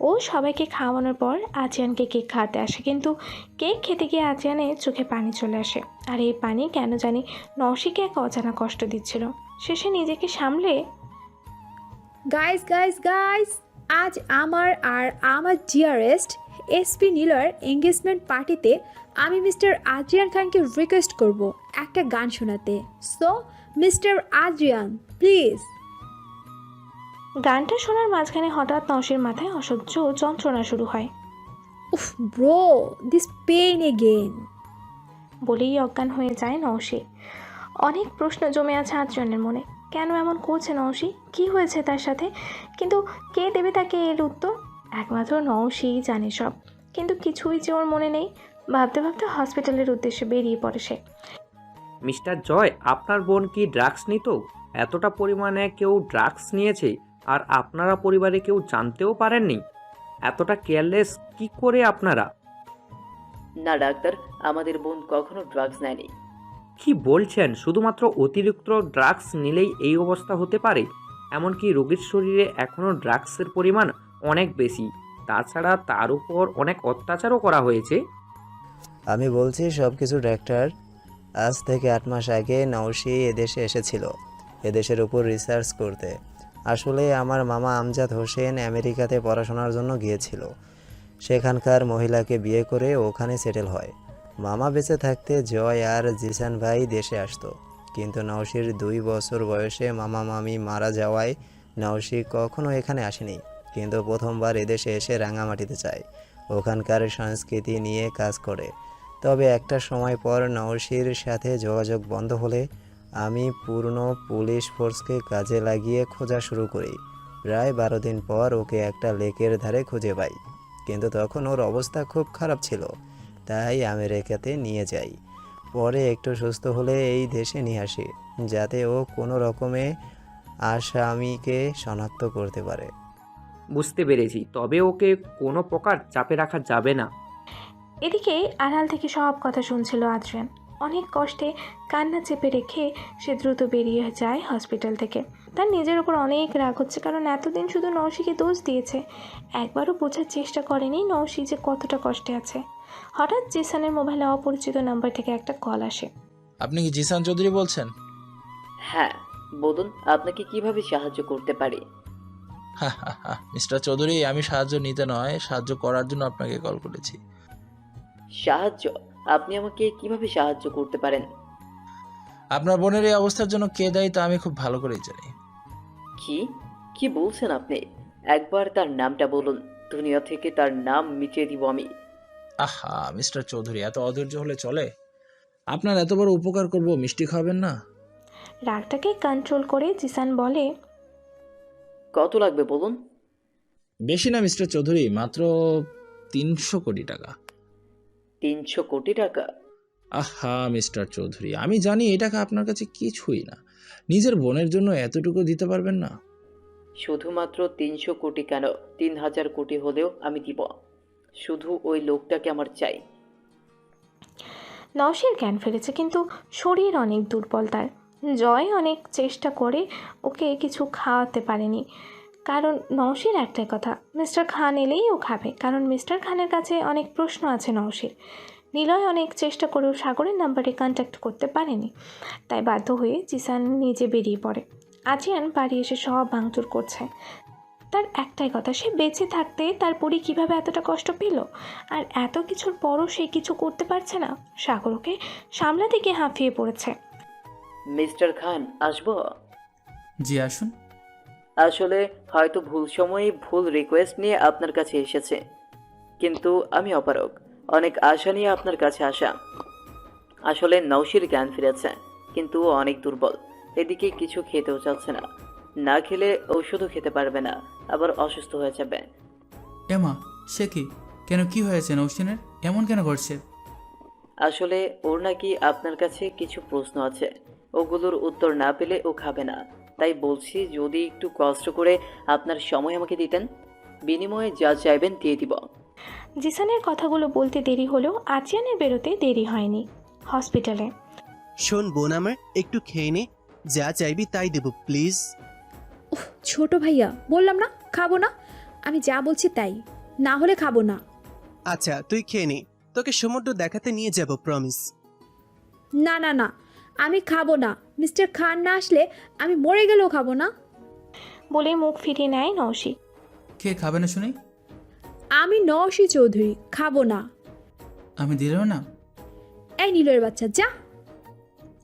ও সবাইকে খাওয়ানোর পর আদ্রিয়ানকে কেক খাওয়াতে আসে, কিন্তু কেক খেতে গিয়ে আদ্রিয়ানের চোখে পানি চলে আসে। আর এই পানি কেন জানি নওশীকে এক অজানা কষ্ট দিচ্ছিল। শেষে নিজেকে সামলে গাইস গাইস গাইস, আজ আমার আর আমার ডিয়ারেস্ট এসপি নীলয়ের এঙ্গেজমেন্ট পার্টিতে আমি মিস্টার আদ্রিয়ান খানকে রিকোয়েস্ট করব একটা গান শোনাতে। So mister Adrian please. গানটা শোনার মাঝখানে হঠাৎ নওশীর মাথায় অসহ্য যন্ত্রণা শুরু হয়। উফ ব্রো, দিস পেইন এগেইন। বলেই অজ্ঞান হয়ে যায় নওশী। অনেক প্রশ্ন জমে আছে আদ্রিয়ানের মনে। কেন এমন করছে নওশী? কি হয়েছে তার সাথে? কিন্তু কে দেবে তাকে এর উত্তর? একমাত্র নওশীই জানে সব। কিন্তু কিছুই যে ওর মনে নেই। ভাবতে ভাবতে হসপিটালের উদ্দেশ্যে বেরিয়ে পড়ে সে। মিস্টার জয়, আপনার বোন কি ড্রাগস নিত? এতটা পরিমাণে কেউ ড্রাগস নিয়েছে আর আপনারা পরিবারে কেউ জানতেও পারেননি? এতটা কেয়ারলেস কি করে আপনারা? না ডাক্তার, আমাদের বোন কখনো ড্রাগস নেয়নি। কি বলছেন? শুধুমাত্র অতিরিক্ত ড্রাগস নিলেই এই অবস্থা হতে পারে? এমনকি রোগীর শরীরে এখনও ড্রাগসের পরিমাণ অনেক বেশি। তাছাড়া তার উপর অনেক অত্যাচারও করা হয়েছে। আমি বলছি সব কিছু ডাক্তার। আজ থেকে 8 মাস আগে নওশী এদেশে এসেছিল এদেশের উপর রিসার্চ করতে। আসলে আমার মামা আমজাদ হোসেন আমেরিকাতে পড়াশোনার জন্য গিয়েছিল। সেখানকার মহিলাকে বিয়ে করে ওখানে সেটেল হয়। মামা বেঁচে থাকতে জয় আর জিসান ভাই দেশে আসতো, কিন্তু নওশীর 2 বছর বয়সে মামা মামি মারা যাওয়ায় নওশী কখনো এখানে আসেনি। কিন্তু প্রথমবার এদেশে এসে রাঙামাটিতে চায়, ওখানকার সংস্কৃতি নিয়ে কাজ করে। তবে একটা সময় পর নওশীর সাথে যোগাযোগ বন্ধ হলে আমি পূর্ণ পুলিশ ফোর্সকে কাজে লাগিয়ে খোঁজা শুরু করি। প্রায় 12 দিন পর ওকে একটা লেকের ধারে খুঁজে পাই, কিন্তু তখন ওর অবস্থা খুব খারাপ ছিল, তাই আমেরিকাতে নিয়ে যাই। পরে একটু সুস্থ হলে এই দেশে নিয়ে আসি, যাতে ও কোনো রকমে আসামিকে শনাক্ত করতে পারে। বুঝতে পেরেছি, তবে ওকে কোনো প্রকার চাপে রাখা যাবে না। এদিকে আড়াল থেকে সব কথা শুনছিল আদ্রিয়ান। অনেক কষ্টে কান্না চেপে রেখে সে দ্রুত বেরিয়ে যায় হসপিটাল থেকে। তার নিজের ওপর অনেক রাগ হচ্ছে, কারণ এতদিন শুধু নওশীকে দোষ দিয়েছে। একবারও বোঝার চেষ্টা করেনি নওশী যে কতটা কষ্টে আছে। হঠাৎ জিসানের মোবাইলে অপরিচিত নাম্বার থেকে একটা কল আসে। আপনি কি জিসান চৌধুরী বলছেন? হ্যাঁ বলুন, আপনাকে কিভাবে সাহায্য করতে পারি? মিস্টার চৌধুরী, আমি সাহায্য নিতে নয়, সাহায্য করার জন্য আপনাকে কল করেছি। সাহায্য? আপনি আমাকে কিভাবে সাহায্য করতে পারেন? আপনার বোনের এই অবস্থার জন্য কে দায়ী তা আমি খুব ভালো করেই জানি। কি কি বলছেন আপনি? একবার তার নামটা বলুন, দুনিয়া থেকে তার নাম মিটিয়ে দিব আমি। আহা মিস্টার চৌধুরী, এত অধৈর্য হলে চলে? আপনার এত বড় উপকার করব, মিষ্টি খাবেন না? রাগটাকে কন্ট্রোল করে জিসান বলে, কত লাগবে বলুন? বেশি না মিস্টার চৌধুরী, মাত্র 300 কোটি টাকা। 300 কোটি টাকা? আহা মিস্টার চৌধুরী, আমি জানি এই টাকা আপনার কাছে কিছুই না। নিজের বোনের জন্য এতটুকু দিতে পারবেন না? শুধুমাত্র 300 কোটি কেন, 3000 কোটি হলেও আমি দিব। শুধু ওই লোকটাকে আমার চাই। নওশীর জ্ঞান ফিরেছে, কিন্তু শরীর অনেক দুর্বল তার। জয় অনেক চেষ্টা করে ওকে কিছু খাওয়াতে পারেনি, কারণ নওশীর একটাই কথা, মিস্টার খান এলেই ও খাবে। কারণ মিস্টার খানের কাছে অনেক প্রশ্ন আছে নওশীর। নিলয় অনেক চেষ্টা করেও সাগরের নাম্বারে কন্ট্যাক্ট করতে পারেনি, তাই বাধ্য হয়ে জিসান নিজে বেরিয়ে পড়ে। আদ্রিয়ান বাড়ি এসে সব ভাঙচুর করছে। তার একটাই কথা, সে বেঁচে থাকতে তার পরি কীভাবে এতটা কষ্ট পেল, আর এত কিছুর পরও সে কিছু করতে পারছে না। সাগর ওকে সামলাতে গিয়ে হাঁফিয়ে পড়েছে। মিস্টার খান, আসবো? জি আসুন। আসলে হয়তো ভুল সময়ে ভুল রিকোয়েস্ট নিয়ে আপনার কাছে এসেছে, কিন্তু আমি অপারগ। অনেক আশা নিয়ে আপনার কাছে আসা। আসলে নওশীর জ্ঞান ফিরেছে, কিন্তু ও অনেক দুর্বল। এদিকে কিছু খেতেও চাচ্ছে না, না খেলে ঔষধও খেতে পারবে না, আবার অসুস্থ হয়ে যাবে। এমা, সে কি? কেন, কি হয়েছে নৌসিনের? এমন কেন করছে? আসলে ওর নাকি আপনার কাছে কিছু প্রশ্ন আছে, ওগুলোর উত্তর না পেলে ও খাবে না। তাই বলছি, যদি একটু কষ্ট করে আপনার সময় আমাকে দিতেন, বিনিময়ে যা চাইবেন দিয়ে দিব। জিসানের কথাগুলো বলতে দেরি হলেও আদ্রিয়ানের বেরোতে দেরি হয়নি হসপিটালে। শোন বোন আমার, একটু খেয়ে নে, যা চাইবি তাই দেবো প্লিজ। উফ ছোট ভাইয়া, বললাম না খাবো না। আমি যা বলছি তাই, না হলে খাবো না। আচ্ছা তুই খেয়ে নে, তোকে সমুদ্র দেখাতে নিয়ে যাব, প্রমিস। না না না, আমি খাবো না। মিস্টার খান না আসলে আমি মরে গেলেও খাবো না। বলে মুখ ফিরিয়ে নেয় নওশী। কে খাবে না শুনি? আমি নওশী চৌধুরী, খাবো না। আমি দিলেও না। এই নীলের বাচ্চা, যা।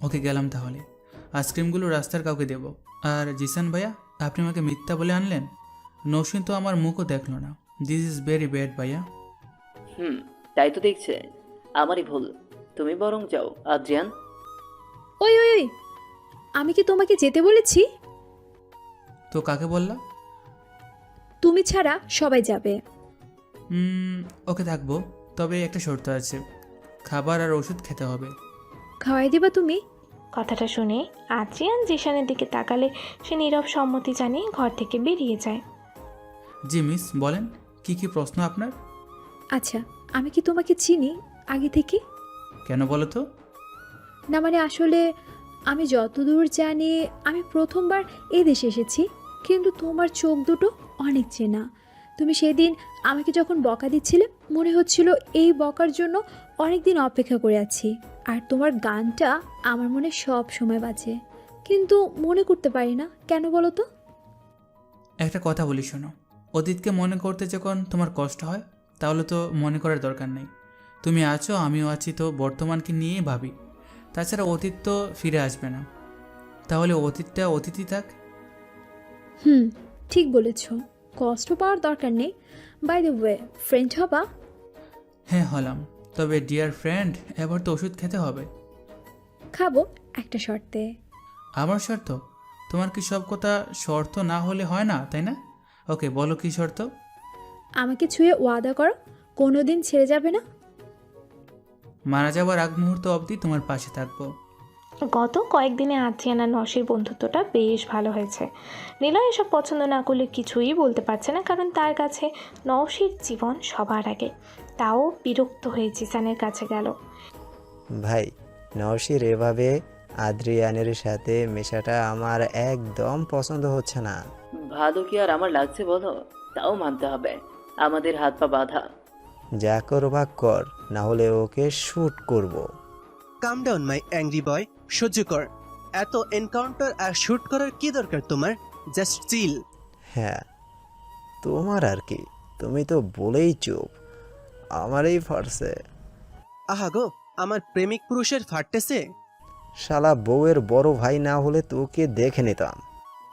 ওকে গেলাম তাহলে। আইসক্রিমগুলো রাস্তার কাউকে দেব। আর জিসান ভাইয়া, আপনি আমাকে মিথ্যা বলে আনলেন। নৌসিন তো আমার মুখও দেখলো না। দিস ইজ ভেরি ব্যাড ভাইয়া। তাই তো দেখছে, আমারই ভুল। তুমি বরং যাও আদ্রিয়ান। ওই ওই ওই, আমি কি তোমাকে যেতে বলেছি? তো কাকে বললা? তুমি ছাড়া সবাই যাবে। ওকে থাকবো, তবে একটা শর্ত আছে। খাবার আর ওষুধ খেতে হবে। খাওয়াই দিবা তুমি? কথাটা শুনে আদ্রিয়ান জিসানের দিকে তাকালে সে নীরব সম্মতি জানিয়ে ঘর থেকে বেরিয়ে যায়। জি মিস, বলেন কি কি প্রশ্ন আপনার? আচ্ছা, আমি কি তোমাকে চিনি আগে থেকে? কেন বলো তো? না মানে আসলে আমি যতদূর জানি আমি প্রথমবার এই দেশে এসেছি, কিন্তু তোমার চোখ দুটো অনেক চেনা। তুমি সেদিন আমাকে যখন বকা দিচ্ছিলে, মনে হচ্ছিল এই বকার জন্য অনেক দিন অপেক্ষা করে আছি। আর তোমার গানটা আমার মনে সব সময় বাজে, কিন্তু মনে করতে পারি না কেন বলো তো? একটা কথা বলি শোনো, অতীতকে মনে করতে যখন তোমার কষ্ট হয়, তাহলে তো মনে করার দরকার নেই। তুমি আছো, আমিও আছি, তো বর্তমানকে নিয়েই ভাবি। তাছাড়া অতীত তো ফিরে আসবে না, তাহলে অতীতটা অতীতই থাক। ঠিক বলেছ, কষ্ট পাওয়ার দরকার নেই। বাই দ্য ওয়ে, ফ্রেন্ড হবা? হ্যাঁ হলাম, তবে ডিয়ার ফ্রেন্ড, এবার তো ওষুধ খেতে হবে। খাবো, একটা শর্তে। আমার শর্ত? তোমার কি সব কথা শর্ত না হলে হয় না, তাই না? ওকে, বলো কি শর্ত? আমাকে ছুঁয়ে ওয়াদা করো কোনোদিন ছেড়ে যাবে না। মারা যাওয়ার আগ মুহূর্ত অবধি তোমার পাশে থাকবো। গত কয়েকদিনে আদ্রিয়ান আর নওশীর বন্ধুত্বটা বেশ ভালো হয়েছে। নিলয় এসব পছন্দ না করলে কিছুই বলতে পারছে না, কারণ তার কাছে নওশীর জীবন সবার আগে। তাও বিরক্ত হয়ে জিসানের কাছে গেল। ভাই, নওশীর এভাবে আদ্রিয়ানের সাথে মেশাটা আমার একদম পছন্দ হচ্ছে না। ভালো কি আর আমার লাগছে বলো? তাও মানতে হবে, আমাদের হাত পা বাঁধা। যা করবা কর, না হলে ওকে শ্যুট করব। কাম ডাউন মাই অ্যাংরি বয়, সহ্য কর। এত এনকাউন্টার আর শুট করার কি দরকার তোমার? Just chill. হ্যাঁ, তোমার আর কি, তুমি তো বলেই চুপ। আমারই ফারছে। আহা গো, আমার প্রেমিক পুরুষের ফাটতেছে। শালা বউয়ের বড় ভাই না হলে তোকে দেখে নিতাম।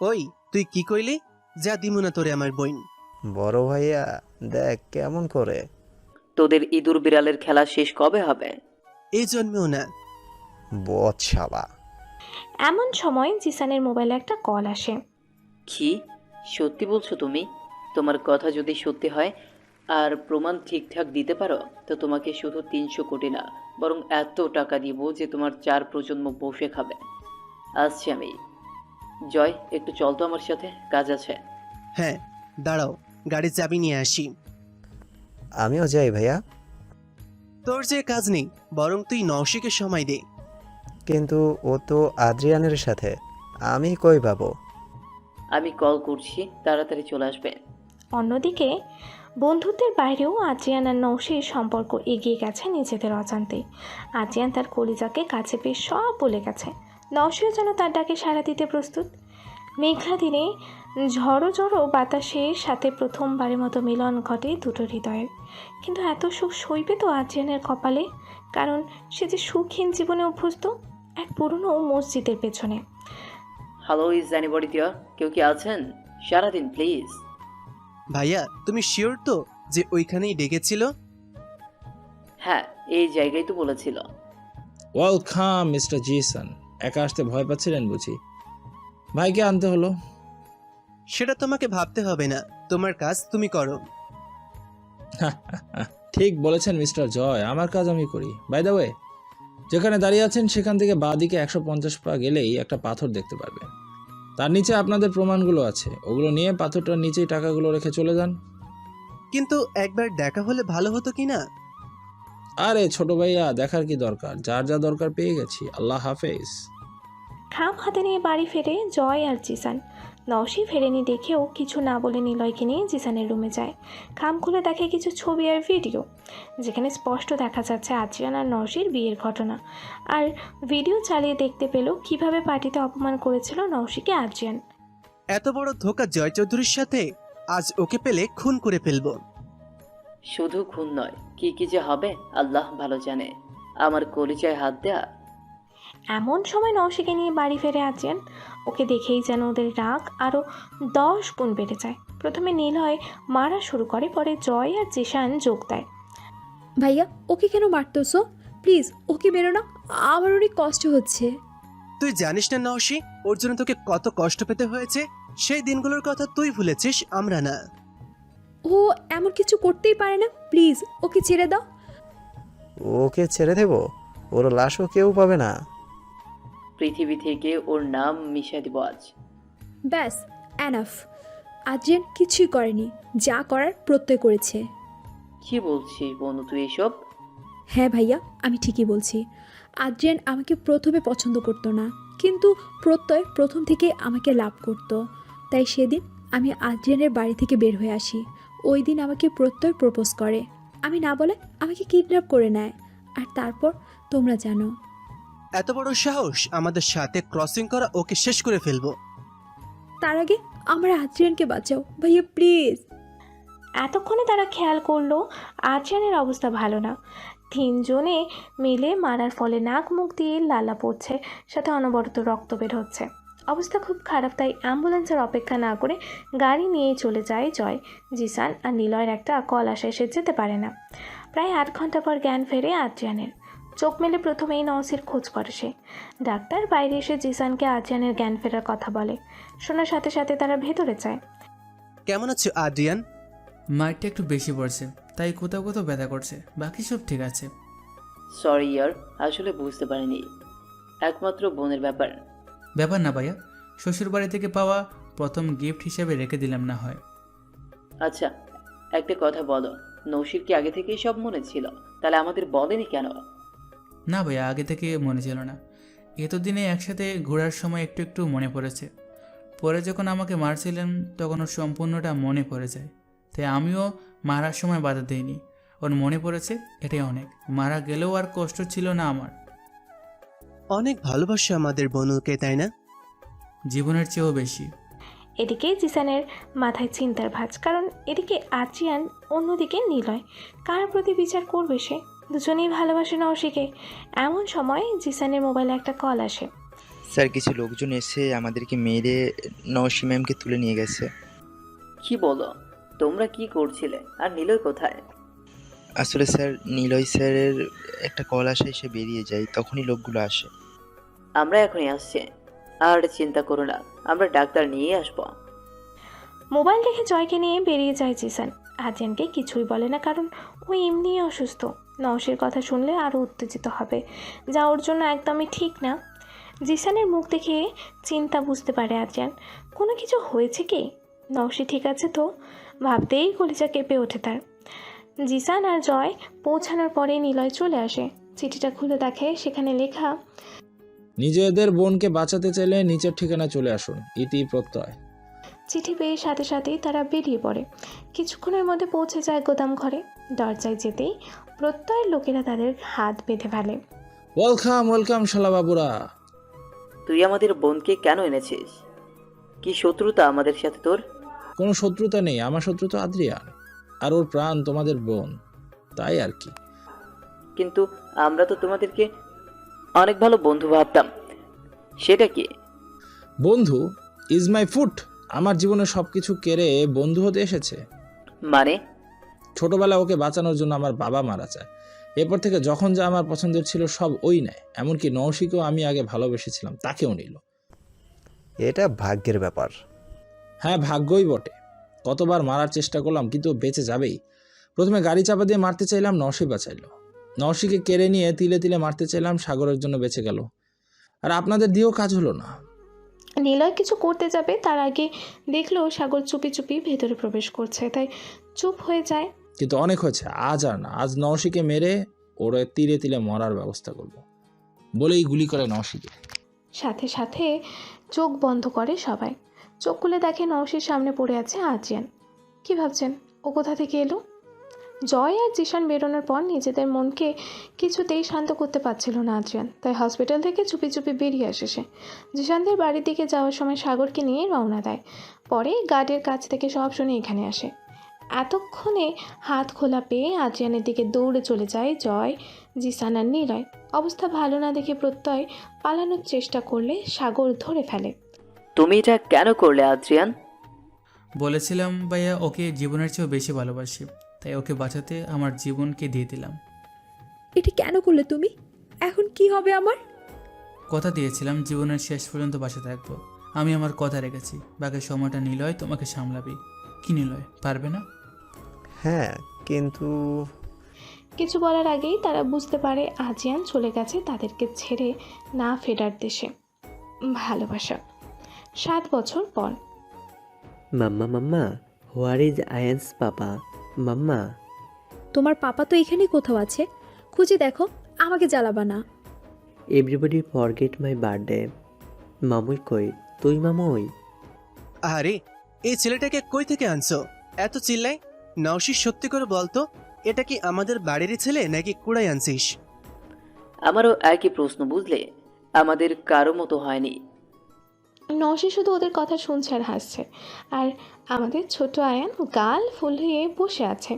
ওই তুই কি কইলি? যা দিমু না তোরে আমার বইন। বড় ভাইয়া দেখ কেমন করে। তোদের ইঁদুর বিড়ালের খেলা শেষ কবে হবে? এই জন্মেও না। বদ শালা। এমন সময় জিসানের মোবাইলে একটা কল আসে। কি সত্যি বলছো তুমি? তোমার কথা যদি সত্যি হয় আর প্রমাণ ঠিকঠাক দিতে পারো, তো তোমাকে শুধু 300 কোটি না, বরং এত টাকা দিব যে তোমার 4 প্রজন্ম বসে খাবে। আসছি আমি। জয়, একটু চল তো আমার সাথে, কাজ আছে। হ্যাঁ দাঁড়াও, গাড়ির চাবি নিয়ে আসি। আমিও যাই ভাইয়া। তোর যে কাজ নেই, বরং তুই নওশীকে সময় দে। কিন্তু ও তো আদ্রিয়ানের সাথে, আমি কই পাবো? আমি কল করছি, তাড়াতাড়ি চলে আসবে। অন্যদিকে বন্ধুত্বের বাইরেও আদ্রিয়ান আর নওশীর সম্পর্ক এগিয়ে গেছে নিজেদের অজান্তে। আদ্রিয়ান তার কলিজাকে কাছে পেয়ে সব বলে গেছে। নওশীও যেন তার ডাকে সাড়া দিতে প্রস্তুত। মেঘলা দিনে ঝড়ো ঝড়ো বাতাসের সাথে প্রথমবারের মতো মিলন ঘটে দুটো হৃদয়ের। কিন্তু এত সুখ সইবে তো আদ্রিয়ানের কপালে, কারণ সে যে সুখহীন জীবনে অভ্যস্ত এক পুরনো মসজিদের পেছনে। হ্যালো, ইজ এনিবডি দেয়ার? কেউ কি আছেন? সারাদিন প্লিজ। ভাইয়া তুমি শিওর তো যে ওইখানেই ডেকেছিল? হ্যাঁ, এই জায়গায় তো বলেছিল। Welcome mister Zisan. একা আসতে ভয় পাচ্ছিলেন বুঝি? ভাইকে আনতে হলো। সেটা তোমাকে ভাবতে হবে না, তোমার কাজ তুমি করো। ঠিক বলেছেন মিস্টার জয়, আমার কাজ আমি করি। বাই দ্য ওয়ে, যেখানে দাঁড়িয়ে আছেন সেখান থেকে বাঁ দিকে 150 পা গেলেই একটা পাথর দেখতে পারবেন। তার নিচে আপনাদের প্রমাণগুলো আছে, ওগুলো নিয়ে পাথরটার নিচেই টাকাগুলো রেখে চলে যান। কিন্তু একবার দেখা হলে ভালো হতো কি না? আরে ছোট ভাইয়া, দেখার কি দরকার? যার যা দরকার পেয়ে গেছি। আল্লাহ হাফেজ। খাম হাতে নিয়ে বাড়ি ফেরে জয় আর জিসান। নওশী ফেরেনি দেখেও কিছু না বলে নিলয়কে নিয়ে জিসানের রুমে যায়। খাম খুলে দেখে কিছু ছবি আর ভিডিও, যেখানে স্পষ্ট দেখা যাচ্ছে আদ্রিয়ান আর নওশীর বিয়ের ঘটনা। আর ভিডিও চালিয়ে দেখতে পেল কিভাবে পার্টিতে অপমান করেছিল নওশীকে আদ্রিয়ান। এত বড় ধোকা জয় চৌধুরীর সাথে? আজ ওকে পেলে খুন করে ফেলবো। শুধু খুন নয়, কি কি যে হবে আল্লাহ ভালো জানে। আমার কলিজায় হাত দেয়া। এমন সময় নওশিকে নিয়ে বাড়ি ফেরে আছেন। ওকে দেখেই যেন ওদের রাগ আরও 10 গুণ বেড়ে যায়। প্রথমে নিলয় মারা শুরু করে, পরে জয় আর জিশান যোগ দেয়। ভাইয়া ওকে কেন মারতেছো? প্লিজ ওকে মেরো না, আমার অনেক কষ্ট হচ্ছে। তুই জানিস না নওশি, ওর জন্য তোকে কত কষ্ট পেতে হয়েছে। সেই দিনগুলোর কথা তুই ভুলেছিস, আমরা না। ও এমন কিছু করতেই পারে না, প্লিজ ওকে ছেড়ে দাও। ওকে ছেড়ে দেবো? ওর লাশও কেউ পাবে না। পৃথিবী থেকে ওর নাম মিশাই দিব আজ। ব্যাস, এনাফ। আদ্রিয়ান কিছুই করেনি, যা করার প্রত্যয় করেছে। কি বলছিস বনু তুই এসব? হ্যাঁ ভাইয়া, আমি ঠিকই বলছি। আদ্রিয়ান আমাকে প্রথমে পছন্দ করতো না, কিন্তু প্রত্যয় প্রথম থেকে আমাকে লাভ করত। তাই সেদিন আমি আদ্রিয়ানের বাড়ি থেকে বের হয়ে আসি। ওই দিন আমাকে প্রত্যয় প্রপোজ করে। আমি না বলে আমাকে কিডন্যাপ করে নেয়। আর তারপর তোমরা জানো। এত বড় সাহস আমাদের সাথে ক্রসিং করা, ওকে শেষ করে ফেলবো। তার আগে আমার আদ্রিয়ানকে বাঁচাও ভাইয়া, প্লিজ। এতক্ষণে তারা খেয়াল করলো আদ্রিয়ানের অবস্থা ভালো না। 3 জনে মিলে মারার ফলে নাক মুখ দিয়ে লালা পড়ছে, সাথে অনবরত রক্ত বের হচ্ছে। অবস্থা খুব খারাপ, তাই অ্যাম্বুলেন্সের অপেক্ষা না করে গাড়ি নিয়ে চলে যায় জয়। জিসান আর নিলয়ের একটা কল আসে, সে যেতে পারে না। প্রায় 8 ঘন্টা পর জ্ঞান ফেরে আদ্রিয়ানের। চোখ মেলে প্রথমেই নওশির খোঁজ করে সে। ডাক্তার বাইরে এসে জিসানকে আদ্রিয়ানের জ্ঞান ফেরার কথা বলে। শোনার সাথে সাথে তারা ভেতরে যায়। কেমন আছো আদ্রিয়ান? মাইটটা একটু বেশি পড়ছে, তাই কোথাও কোথাও ব্যথা করছে, বাকি সব ঠিক আছে। সরি ইয়ার, আসলে বুঝতে পারিনি। একমাত্র বোনের ব্যাপার। ব্যাপার না ভাইয়া, শ্বশুর বাড়ি থেকে পাওয়া প্রথম গিফট হিসেবে রেখে দিলাম না হয়। আচ্ছা, একটা কথা বলো, নৌশির কি আগে থেকেই সব মনে ছিল? তাহলে আমাদের বলেনি কেন? না ভাইয়া, আগে থেকে মনে ছিল না। এতদিনে একসাথে ঘোরার সময় একটু একটু মনে পড়েছে। পরে যখন আমাকে মারছিলেন তখন ওর সম্পূর্ণটা মনে পড়ে যায়। তাই আমিও মারার সময় বাধা দিইনি। ওর মনে পড়েছে, এটাই অনেক। মারা গেলেও আর কষ্ট ছিল না আমার। অনেক ভালোবাসে আমাদের বনুকে, তাই না? জীবনের চেয়েও বেশি। এদিকে জিসানের মাথায় চিন্তার ভাঁজ, কারণ এদিকে আদ্রিয়ান, অন্যদিকে নিলয়। কার প্রতি বিচার করবে সে? দুজনেই ভালোবাসে নওশিকে। এমন সময় জিসানের মোবাইলে একটা কল আসে। স্যার, কিছু লোকজন এসে আমাদেরকে মেরে নওশি ম্যামকে তুলে নিয়ে গেছে। কি বলো? তোমরা কি করছিলে? আর নিলয় কোথায়? আসলে স্যার, নিলয় স্যারের একটা কল আসে, সে বেরিয়ে যায়, তখনই লোকগুলো আসে। আমরা এখনই আসছি, আর চিন্তা করো না, আমরা ডাক্তার নিয়ে আসবো। মোবাইল রেখে জয়কে নিয়ে বেরিয়ে যায় জিসান। আদ্রিয়ানকে কিছুই বলে না, কারণ ও এমনিই অসুস্থ। নওশির কথা শুনলে আরও উত্তেজিত হবে, যা ওর জন্য একদমই ঠিক না। জিসানের মুখ দেখে চিন্তা বুঝতে পারে আদ্রিয়ান। কোনো কিছু হয়েছে কি? নওশি ঠিক আছে তো? ভাবতেই কলিজা কেঁপে ওঠে তার। জিসান আর জয় পৌঁছানোর পরে নিলয় চলে আসে। চিঠিটা খুলে দেখে সেখানে লেখা, নিজেদের বোনকে বাঁচাতে চাইলে নিচের ঠিকানা চলে আসুন, ইতি প্রত্যয়। চিঠি পেয়ে সাথে সাথেই তারা বেরিয়ে পড়ে। কিছুক্ষণের মধ্যে পৌঁছে যায় গোদাম ঘরে। দরজায় যেতেই প্রত্যয়ের লোকেরা তাদের হাত বেঁধে ফেলে। ওয়েলকাম ওয়েলকাম শালা বাবুরা। তুই আমাদের বোনকে কেন এনেছিস? কি শত্রুতা আমাদের সাথে তোর? কোনো শত্রুতা নেই, আমার শত্রু তো আদ্রিয়ান, আর ওর প্রাণ তোমাদের বোন, তাই আর কি। কিন্তু আমরা তো তোমাদেরকে অনেক ভালো বন্ধু ভাবতাম, সেটা কি? বন্ধু ইজ মাই ফুট। আমার জীবনে সব কিছু কেড়ে বন্ধু হতে এসেছে? মানে? ছোটবেলায় ওকে বাঁচানোর জন্য আমার বাবা মারা যায়। এরপর থেকে যখন যা আমার পছন্দের ছিল সব ওই নেয়। এমনকি নওশিকেও আমি আগে ভালোবেসেছিলাম, তাকেও নিল। এটা ভাগ্যের ব্যাপার। হ্যাঁ, ভাগ্যই বটে। কতবার মারার চেষ্টা করলাম, কিন্তু ও বেঁচে যাবেই। প্রথমে গাড়ি চাপা দিয়ে মারতে চাইলাম, নওশি বাঁচাইলো। নওশিকে কেড়ে নিয়ে তিলে তিলে মারতে চাইলাম, সাগরের জন্য বেঁচে গেল। আর আপনাদের দিয়েও কাজ হলো না। নিলয় কিছু করতে যাবে, তার আগে দেখলো সাগর চুপি চুপি ভেতরে প্রবেশ করছে, তাই চুপ হয়ে যায়। কিন্তু অনেক হয়েছে, আজ আর না। আজ নওশিকে মেরে ওরে তিলে তিলে মরার ব্যবস্থা করব বলেই গুলি করে নওশিকে। সাথে সাথে চোখ বন্ধ করে সবাই। চোখ খুলে দেখে নওশির সামনে পড়ে আছে আদ্রিয়ান। কি ভাবছেন, ও কোথা থেকে এলো? জয় আর জিশান বেরোনোর পর নিজেদের মনকে কিছুতেই শান্ত করতে পারছিল না আদ্রিয়ান, তাই হসপিটাল থেকে চুপি চুপি বেরিয়ে আসে সে। জিশানদের বাড়ির দিকে যাওয়ার সময় সাগরকে নিয়ে রওনা দেয়। পরে গার্ডের কাছ থেকে সব শুনে এখানে আসে। এতক্ষণে হাত খোলা পেয়ে আদ্রিয়ানের দিকে দৌড়ে চলে যায় জয়, জিসান আর নিলয়। অবস্থা ভালো না দেখে প্রত্যয় পালানোর চেষ্টা করলে সাগর ধরে ফেলে। তুমি এটা কেন করলে আদ্রিয়ান? বলেছিলাম ভাইয়া ওকে জীবনের চেয়েও বেশি ভালোবাসি, তাই ওকে বাঁচাতে আমার জীবনকে দিয়ে দিলাম। এটা কেন করলে তুমি? এখন কি হবে আমার? কথা দিয়েছিলাম জীবনের শেষ পর্যন্ত বাসা থাকবো। আমি আমার কথা রেখেছি, বাকি সময়টা নিলয় তোমাকে সামলাবি। কি নিলয়, পারবে না? হ্যাঁ, কিন্তু কিছু বলার আগেই তারা বুঝতে পারে আজিয়ান চলে গেছে তাদেরকে ছেড়ে না ফেরার দেশে। ভালোবাসা 7 বছর পর। মাম্মা মাম্মা, হোয়ার ইজ আয়ান্স পাপা? মাম্মা, তোমার পাপা তো এখানেই কোথাও আছে, খুঁজে দেখো, আমাকে জ্বালাবা না। Everybody forget my birthday. মামুই কই? তুই মামুই? আরে, এই ছেলেটাকে কই থেকে আনছো? এত চিল্লাই। নওশী, সত্যি করে বলতো, এটা কি আমাদের বাড়িরই ছেলে নাকি কুড়াই আনছিস? আমারও একই প্রশ্ন, বুঝলে, আমাদের কারো মতো হয়নি। নশি শুধু ওদের কথা শুনছে আর হাসছে, আর আমাদের ছোট আয়ান গাল ফুলিয়ে বসে আছে।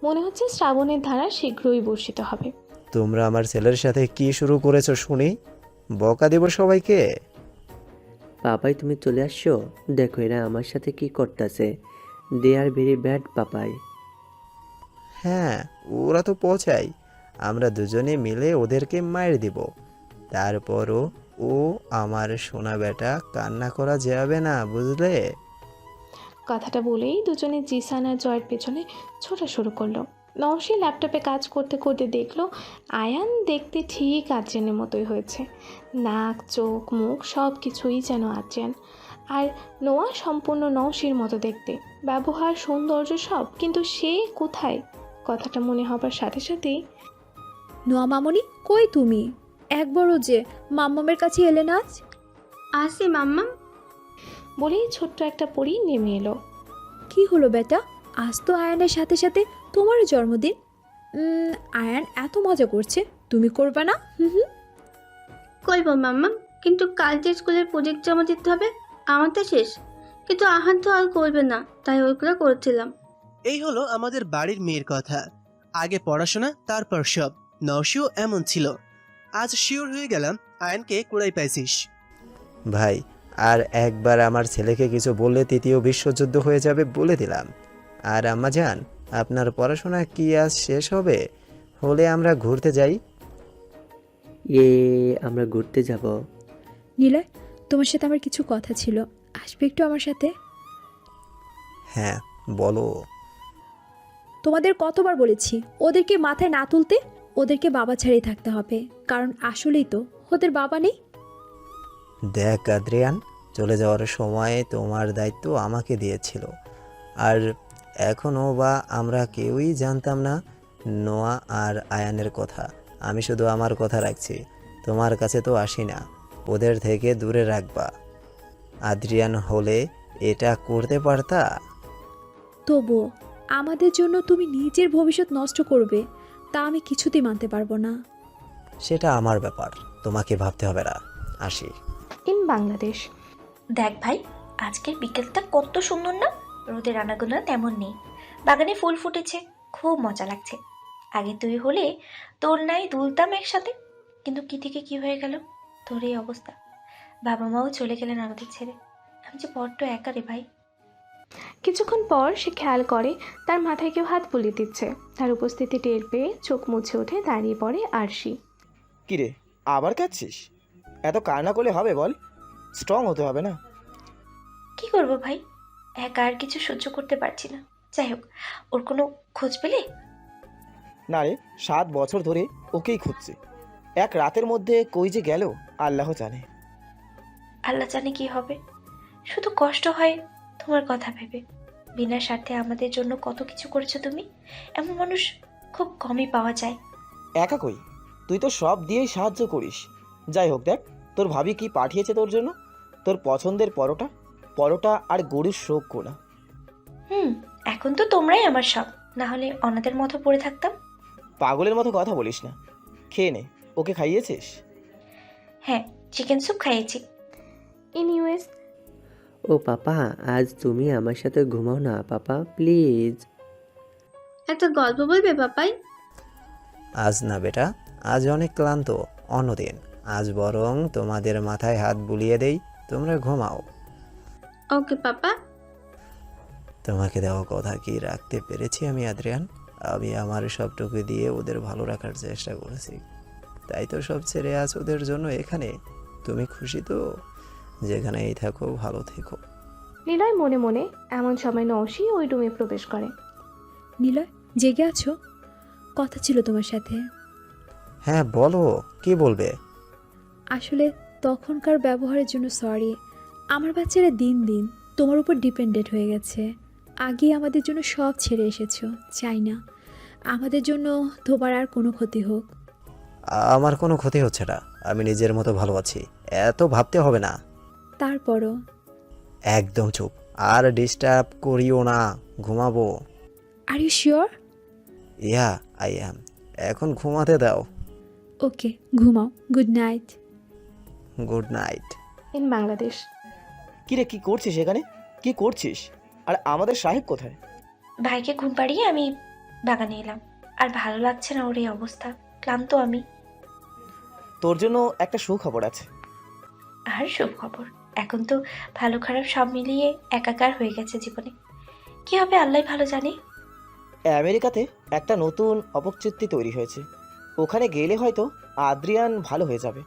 মনে হচ্ছে শ্রাবণের ধারা শীঘ্রই বর্ষিত হবে। তোমরা আমার ছেলের সাথে কি শুরু করেছো শুনি? বকা দেব সবাইকে? পাপাই তুমি চলে আসছো? দেখো এরা আমার সাথে কি করতেছে। দে আর ভেরি ব্যাড পাপাই। হ্যাঁ, ওরা তো পচাই। আমরা দুজনে মিলে ওদেরকে মায়ের দিব। তারপরও ও আমার সোনা বেটা, কান্না করা যাবে না, বুঝলে? কথাটা বলেই দুজনে জিসান আর জয়ের পেছনে ছোটা শুরু করলো। নওশী ল্যাপটপে কাজ করতে করতে দেখলো আয়ান দেখতে ঠিক আদ্রিয়ানের মতোই হয়েছে। নাক, চোখ, মুখ সব কিছুই যেন আদ্রিয়ান। আর নোয়া সম্পূর্ণ নওশীর মতো দেখতে, ব্যবহার, সৌন্দর্য সব। কিন্তু সে কোথায়? কথাটা মনে হবার সাথে সাথেই নোয়া মামনি, কই তুমি? একবারও যে মাম্মামের কাছে এলে না আজ? আসি মাম্মা। বলেই ছোট্ট একটা পরী নেমে এলো। কি হলো বেটা? আজ তো আয়ানের সাথে সাথে তোমারও জন্মদিন। আয়ান এত মজা করছে, তুমি করবে না? হুম। করবো মাম্মা, কিন্তু কাল যে স্কুলের প্রজেক্ট জমা দিতে হবে, আমার তো শেষ। কিন্তু আহান তো আর করবে না, তাই ওইগুলো করছিলাম। এই হলো আমাদের বাড়ির মেয়ের কথা। আগে পড়াশোনা, তারপর সব। নওশীও এমন ছিল। আজ শিওর হয়ে গেলাম আয়নকে কুড়াই পাইছিস। ভাই, আর একবার আমার ছেলেকে কিছু বললে তৃতীয় বিশ্বযুদ্ধ হয়ে যাবে বলে দিলাম। আর আম্মা জান, আপনার পড়াশোনা কি আজ শেষ হবে? হলে আমরা ঘুরতে যাই। আমরা ঘুরতে যাব? নিলয়, তোমার সাথে আমার কিছু কথা ছিল, আসবে একটু আমার সাথে? হ্যাঁ, বলো। তোমাদের কতবার বলেছি ওদেরকে মাথায় না তুলতে, ওদেরকে বাবা ছাড়াই থাকতে হবে, কারণ আসলেই তো ওদের বাবা নেই। দেখ আদ্রিয়ান, চলে যাওয়ার সময় তোমার দায়িত্ব আমাকে দিয়েছিল, আর এখনও বা আমরা কেউই জানতাম না নোয়া আর আয়ানের কথা। আমি শুধু আমার কথা রাখছি, তোমার কাছে তো আসি না। ওদের থেকে দূরে রাখবা। আদ্রিয়ান হলে এটা করতে পারতা? তবুও আমাদের জন্য তুমি নিজের ভবিষ্যৎ নষ্ট করবে, তা আমি কিছুতেই মানতে পারবো না। সেটা আমার ব্যাপার, তোমাকে ভাবতে হবে না। আসি। ইন বাংলাদেশ। দেখ ভাই, আজকের বিকেলটা কত সুন্দর না? রোদের আনাগোনা তেমন নেই, বাগানে ফুল ফুটেছে, খুব মজা লাগছে। আগে তুই হলে তোর নাই দুলতাম একসাথে, কিন্তু কি থেকে কি হয়ে গেল তোর এই অবস্থা। বাবা মাও চলে গেলেন আমাদের ছেড়ে। আমি যে বড্ড একা রে ভাই। কিছুক্ষণ পর সে খেয়াল করে তার মাথায় কেউ হাত বুলিয়ে দিচ্ছে। তার উপস্থিতি টের পেয়ে চোখ মুছে উঠে দাঁড়িয়ে পড়ে আরশি। কিরে, আবার কাঁদছিস? এত কান্না করলে হবে বল? স্ট্রং হতে হবে না? কি করবো ভাই, একা আর কিছু সহ্য করতে পারছি না। যাই হোক, ওর কোনো খোঁজ পেলে? না রে, 7 বছর ধরে ওকেই খুঁজছি। এক রাতের মধ্যে কই যে গেল আল্লাহ জানে। আল্লাহ জানে কি হবে। শুধু কষ্ট হয় তোমার কথা ভেবে। বিনা স্বার্থে আমাদের জন্য কত কিছু করেছো তুমি। এমন মানুষ খুব কমই পাওয়া যায়। একা কই, তুই তো সব দিয়েই সাহায্য করিস। যাই হোক, দেখ তোর ভাবি কি পাঠিয়েছে তোর জন্য। তোর পছন্দের পরোটা আর গরুর শোক কোনা। এখন তো তোমরাই আমার সব। না হলে অনাথের মতো পড়ে থাকতাম। পাগলের মতো কথা বলিস না, খেয়ে নে। ওকে খাইয়েছিস? হ্যাঁ, চিকেন স্যুপ খাইয়েছি। ইন ইউএস ও পাপা, আজ তুমি আমার সাথে ঘুমাও না পাপা, প্লিজ। একটা গল্প বলবে পাপাই? আজ না বেটা, আজ অনেক ক্লান্ত, অন্যদিন। আজ বরং তোমাদের মাথায় হাত বুলিয়ে দেই, তোমরা ঘুমাও। ওকে পাপা। তোমাকে দেওয়া কথা কি রাখতে পেরেছি আমি আদ্রিয়ান? আমি আমার সবটুকু দিয়ে ওদের ভালো রাখার চেষ্টা করেছি, তাই তো সব ছেড়ে আজ ওদের জন্য এখানে। তুমি খুশি তো? যেখানেই থাকো ভালো থেকো। নিলয় মনে মনে। এমন সময় নৌশি ওই রুমে প্রবেশ করে। নিলয়, জেগে আছো? কথা ছিল তোমার সাথে। হ্যাঁ বলো, কি বলবে? আসলে তখনকার ব্যবহারের জন্য সরি। আমার বাচ্চারা দিন দিন তোমার উপর ডিপেন্ডেন্ট হয়ে গেছে। আগে আমাদের জন্য সব ছেড়ে এসেছো, চাই না আমাদের জন্য তোমার আর কোনো ক্ষতি হোক। আমার কোনো ক্ষতি হচ্ছে না, আমি নিজের মতো ভালো আছি, এত ভাবতে হবে না। তারপরও একদম চুপ, আর ডিস্টার্ব করিও না, ঘুমাবো। Are you sure? Yeah I am. এখন ঘুমাতে দাও। ওকে, ঘুমাও। Good night. Good night. In Bangladesh কিরে, কি করছিস এখানে? কি করছিস? আর আমাদের সাহেব কোথায়? ভাইকে ঘুম পাড়িয়ে আমি বাগানে এলাম। আর ভালো লাগছে না ওর এই অবস্থা, ক্লান্ত আমি। তোর জন্য একটা সুখবর আছে। আর শুভ খবর? এখন তো ভালো খারাপ সব মিলিয়ে একাকার হয়ে গেছে জীবনে। কি হবে আল্লাহ ভালো জানে। আমেরিকাতে একটা নতুন অপচুক্তি তৈরি হয়েছে, ওখানে গেলে হয়তো আদ্রিয়ান ভালো হয়ে যাবে।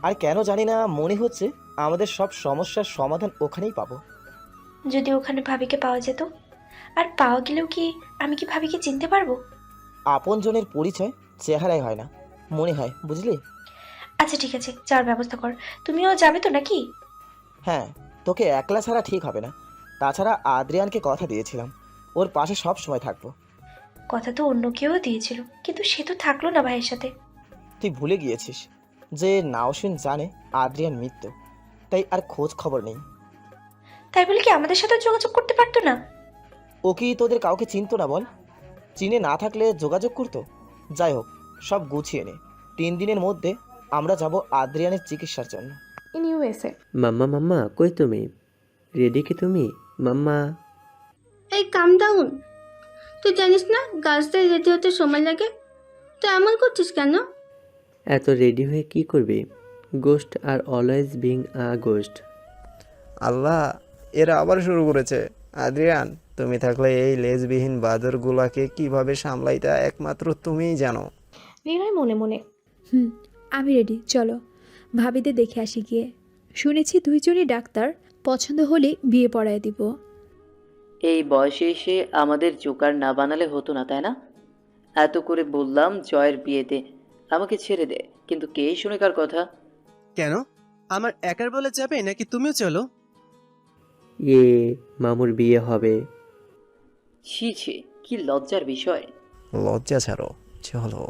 আর কেন জানি না মনে হচ্ছে আমাদের সব সমস্যার সমাধান ওখানেই পাবো। যদি ওখানে ভাবিকে পাওয়া যেত। আর পাওয়া গেলেও কি আমি কি ভাবিকে চিনতে পারবো? আপনজনের পরিচয় চেহারায় হয় না, মনে হয়, বুঝলি? আচ্ছা ঠিক আছে, যাওয়ার ব্যবস্থা কর। তুমিও যাবে তো নাকি? হ্যাঁ, তোকে একলা ছাড়া ঠিক হবে না। তাছাড়া আদ্রিয়ানকে কথা দিয়েছিলাম, ওর পাশে সব সময় থাকবো। কথা তো অন্য কেউ দিয়েছিল, কিন্তু সে তো থাকলো না ভাইয়ের সাথে। তুই ভুলে গিয়েছিস যে নাওশিন জানে আদ্রিয়ান মৃত্যু, তাই আর খোঁজ খবর নেই। তাই বলে কি আমাদের সাথে যোগাযোগ করতে পারতো না? ও কি তোদের কাউকে চিনতো না বল? চিনে না থাকলে যোগাযোগ করতো? যাই হোক, সব গুছিয়ে নে। 3 দিনের মধ্যে আমরা যাব আদ্রিয়ানের চিকিৎসার জন্য। ইন ইউএসএ মাম্মা মাম্মা, কই তুমি? রেডি কি তুমি মাম্মা? এই কাম ডাউন। তুই জানিস না গাছদের রেডি হতে সময় লাগে? তুই এমন করছিস কেন? এত রেডি হয়ে কি করবি? Ghost are always being a ghost. আল্লাহ, এরা আবার শুরু করেছে। আদ্রিয়ান, তুমি থাকলে এই লেজবিহীন বাদরগুলাকে কিভাবে সামলাইতা একমাত্র তুমিই জানো। নিলয় মনে মনে। আমি রেডি, চলো ভাবিদের দেখে আসি গিয়ে। শুনেছি দুইজনই ডাক্তার, পছন্দ হলে বিয়ে পড়ায় দিব। এই বয়সে এসে আমাদের জোকার না বানালে হতো না, তাই না? এত করে বললাম জয়ের বিয়েতে আমাকে ছেড়ে দে, কিন্তু কে শুনে কার কথা? কেন? আমার একার বলে যাবে নাকি তুমিও চলো? মামুর বিয়ে হবে। ছি ছি, কি লজ্জার বিষয়। লজ্জা ছাড়ো, চলো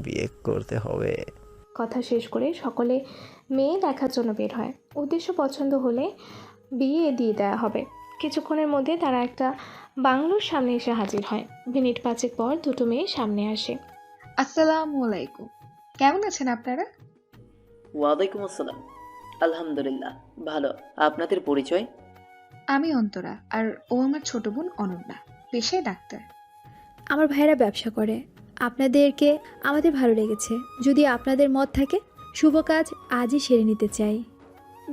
বিয়ে করতে হবে। কথা শেষ করে সকলে মেয়ে দেখার জন্য বের হয়। উদ্দেশ্য পছন্দ হলে বিয়ে দিয়ে দেওয়া হবে। কিছুক্ষণের মধ্যে তারা একটা বাংলোর সামনে এসে হাজির হয়। মিনিট 5 পর দুটো মেয়ে সামনে আসে। আসসালামু আলাইকুম, কেমন আছেন আপনারা? ওয়ালাইকুম আসসালাম। আলহামদুলিল্লাহ ভালো। আপনাদের পরিচয়? আমি অন্তরা, আর ও আমার ছোট বোন অনন্যা, পেশায় ডাক্তার। আমার ভাইয়েরা ব্যবসা করে। আপনাদেরকে আমাদের ভালো লেগেছে। যদি আপনাদের মত থাকে, শুভ কাজ আজই সেরে নিতে চাই।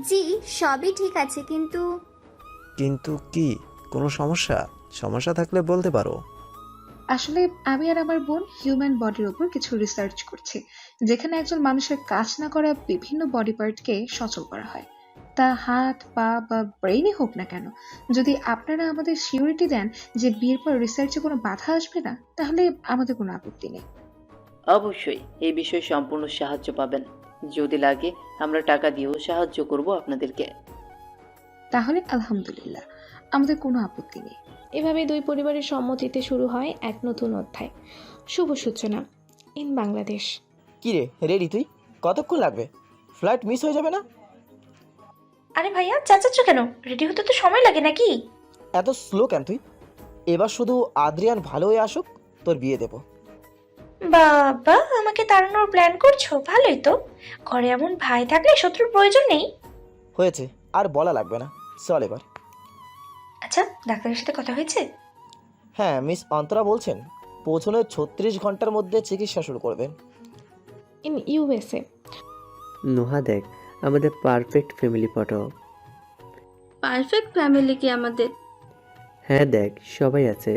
জি, সবই ঠিক আছে, কিন্তু কিন্তু কি, কোনো সমস্যা? সমস্যা থাকলে বলতে পারো। আসলে আমি আর আমার বোন হিউম্যান বডির উপর কিছু রিসার্চ করছি, যেখানে একজন মানুষের কাজ না করা বিভিন্ন বডি পার্টকে সচল করা হয়, তা হাত, পা বা ব্রেইনই হোক না কেন। যদি আপনারা আমাদের সিউরিটি দেন যে বিয়ের পর রিসার্চে কোনো বাধা আসবে না, তাহলে আমাদের কোনো আপত্তি নেই। অবশ্যই এই বিষয়ে সম্পূর্ণ সাহায্য পাবেন। যদি লাগে আমরা টাকা দিয়েও সাহায্য করব আপনাদেরকে। তাহলে আলহামদুলিল্লাহ, আমাদের কোনো আপত্তি নেই। এভাবে দুই পরিবারের সম্মতিতে শুরু হয় এক নতুন অধ্যায়, শুভ সূচনা ইন বাংলাদেশ। কি রে, রেডি তুই? কতক্ষণ লাগবে? ফ্লাইট মিস হয়ে যাবে না? আরে ভাইয়া, চাচাচ্ছ কেন? রেডি হতে তো সময় লাগে নাকি? এত স্লো কেন তুই? এবার শুধু আদ্রিয়ান ভালো হয়ে আসুক, তোর বিয়ে দেবো। বাবা, আমাকে তাড়ানোর প্ল্যান করছো? ভালোই তো, ঘরে এমন ভাই থাকলে শত্রুর প্রয়োজন নেই। হয়েছে, আর বলা লাগবে না, চল এবার। আচ্ছা, ডাক্তারের সাথে কথা হয়েছে? হ্যাঁ, মিস অন্তরা বলছেন পৌঁছানোর 36 ঘন্টার মধ্যে চিকিৎসা শুরু করবেন। In USA. নোহা দেখ, আমাদের perfect family photo. Perfect family কি আমাদের? হ্যাঁ দেখ, সবাই আছে,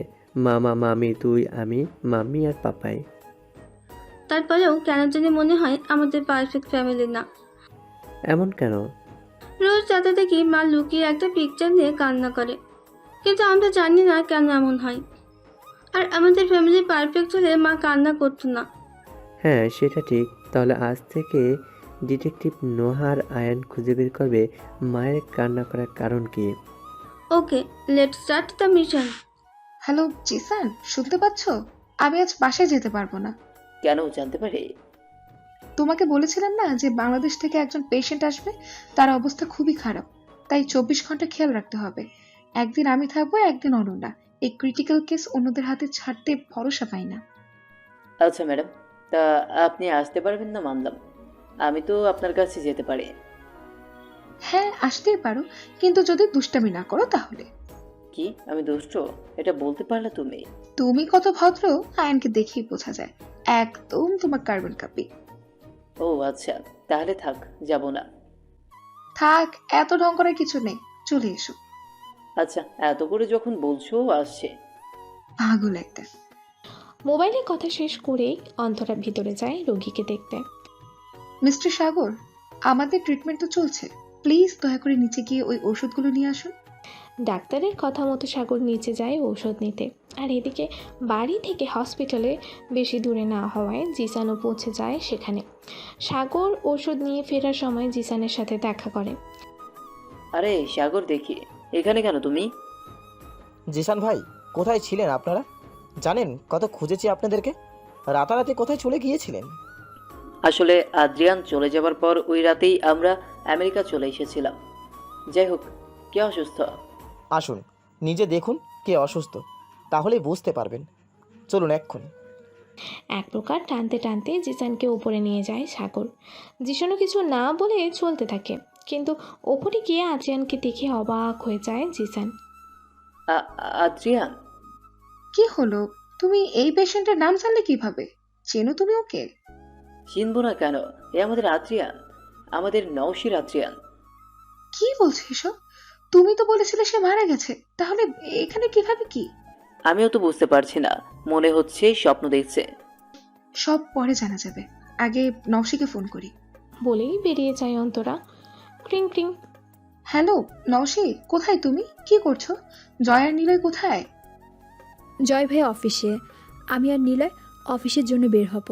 মামা, মামি, তুই, আমি, মাম্মি আর পাপাই। তারপরেও কেন জানি মনে হয় আমাদের পারফেক্ট ফ্যামিলি না। এমন কেন? রোজ রাতে দেখি মা লুকিয়ে একটা পিকচার নিয়ে কান্না করে, কিন্তু আমরা জানি না কেন এমন হয়। আর আমাদের ফ্যামিলি পারফেক্ট হলে মা কান্না করতো না। হ্যাঁ, সেটা ঠিক। তাহলে আজ থেকে ডিটেকটিভ নোহার আয়ান খুঁজে বের করবে মায়ের কান্না করার কারণ কি। Okay, let's start the mission. Hello Jisan, শুনতে পাচ্ছ? আমি আজ বাসায় যেতে পারবো না। কেন জানতে পারি? তোমাকে বলেছিলাম না যে বাংলাদেশ থেকে একজন পেশেন্ট আসবে, তার অবস্থা খুবই খারাপ, তাই 24 ঘন্টা খেয়াল রাখতে হবে। একদিন আমি থাকবো, একদিন অনন্যা। এই ক্রিটিক্যাল কেস অন্যদের হাতে ছাড়তে ভরসা পাই না। আচ্ছা ম্যাডাম, তা আপনি আসতে পারবেন না মানলাম, আমি তো আপনার কাছে যেতে পারি। হ্যাঁ, আসতেই পারো, কিন্তু যদি দুষ্টামি না করো তাহলে। কি আমি দুষ্ট? এটা বলতে পারলে তুমি? তুমি কত ভদ্র আয়নকে দেখেই বোঝা যায়, একদম তোমার কার্বন কপি। ও আচ্ছা, তাহলে থাক, যাব না। থাক, এত ঢং করার কিছু নেই, চলে এসো। আচ্ছা, এত করে যখন বলছো আসছে। পাগল একটা। মোবাইলে কথা শেষ করেই অন্তরা ভিতরে যায় রোগীকে দেখতে। মিস্টার সাগর, আমাদের ট্রিটমেন্ট তো চলছে, প্লিজ দয়া করে নিচে গিয়ে ওই ওষুধগুলো নিয়ে আসুন। ডাক্তারের কথা মতো সাগর নিচে যায় ঔষধ নিতে। আর এদিকে বাড়ি থেকে হসপিটালে বেশি দূরে না হওয়ায় জিসানও পৌঁছে যায় সেখানে। সাগর ওষুধ নিয়ে ফেরার সময় জিসানের সাথে দেখা করে। আরে সাগর, দেখি এখানে কেন তুমি? জিসান ভাই, কোথায় ছিলেন আপনারা? জানেন কত খুঁজেছি আপনাদেরকে, রাতারাতি কোথায় চলে গিয়েছিলেন? আসলে আদ্রিয়ান চলে যাবার পর ওই রাতেই আমরা আমেরিকা চলে এসেছিলাম। যাই হোক, কে অসুস্থ? আসুন নিজে দেখুন কে অসুস্থ, তাহলেই বুঝতে পারবেন। চলুন এক্ষুনি। এক প্রকার টানতে টানতে জিসানকে ওপরে নিয়ে যায় সাগর। জিসানও কিছু না বলে চলতে থাকে, কিন্তু ওপরে গিয়ে আদ্রিয়ানকে দেখে অবাক হয়ে যায় জিসান। আদ্রিয়ান? কি হলো? তুমি এই পেশেন্টের নাম জানলে কিভাবে? চেনো তুমি ওকে? চিনবো না কেন? এ আমাদের আদ্রিয়ান, আমাদের নওশীর আদ্রিয়ান। কি বলছো এসব? তুমি তো বলেছিলে সে মারা গেছে, তাহলে এখানে কিভাবে কি? আমিও তো বুঝতে পারছি না, মনে হচ্ছে স্বপ্ন দেখছে। সব পরে জানা যাবে, আগে নওশীকে ফোন করি। বলেই বেরিয়ে যায় অন্তরা। ক্রিং ক্রিং। হ্যালো নওশী, কোথায় তুমি? কি করছো? জয় আর নিলয় কোথায়? জয় ভাই অফিসে, আমি আর নিলয় অফিসের জন্য বের হব।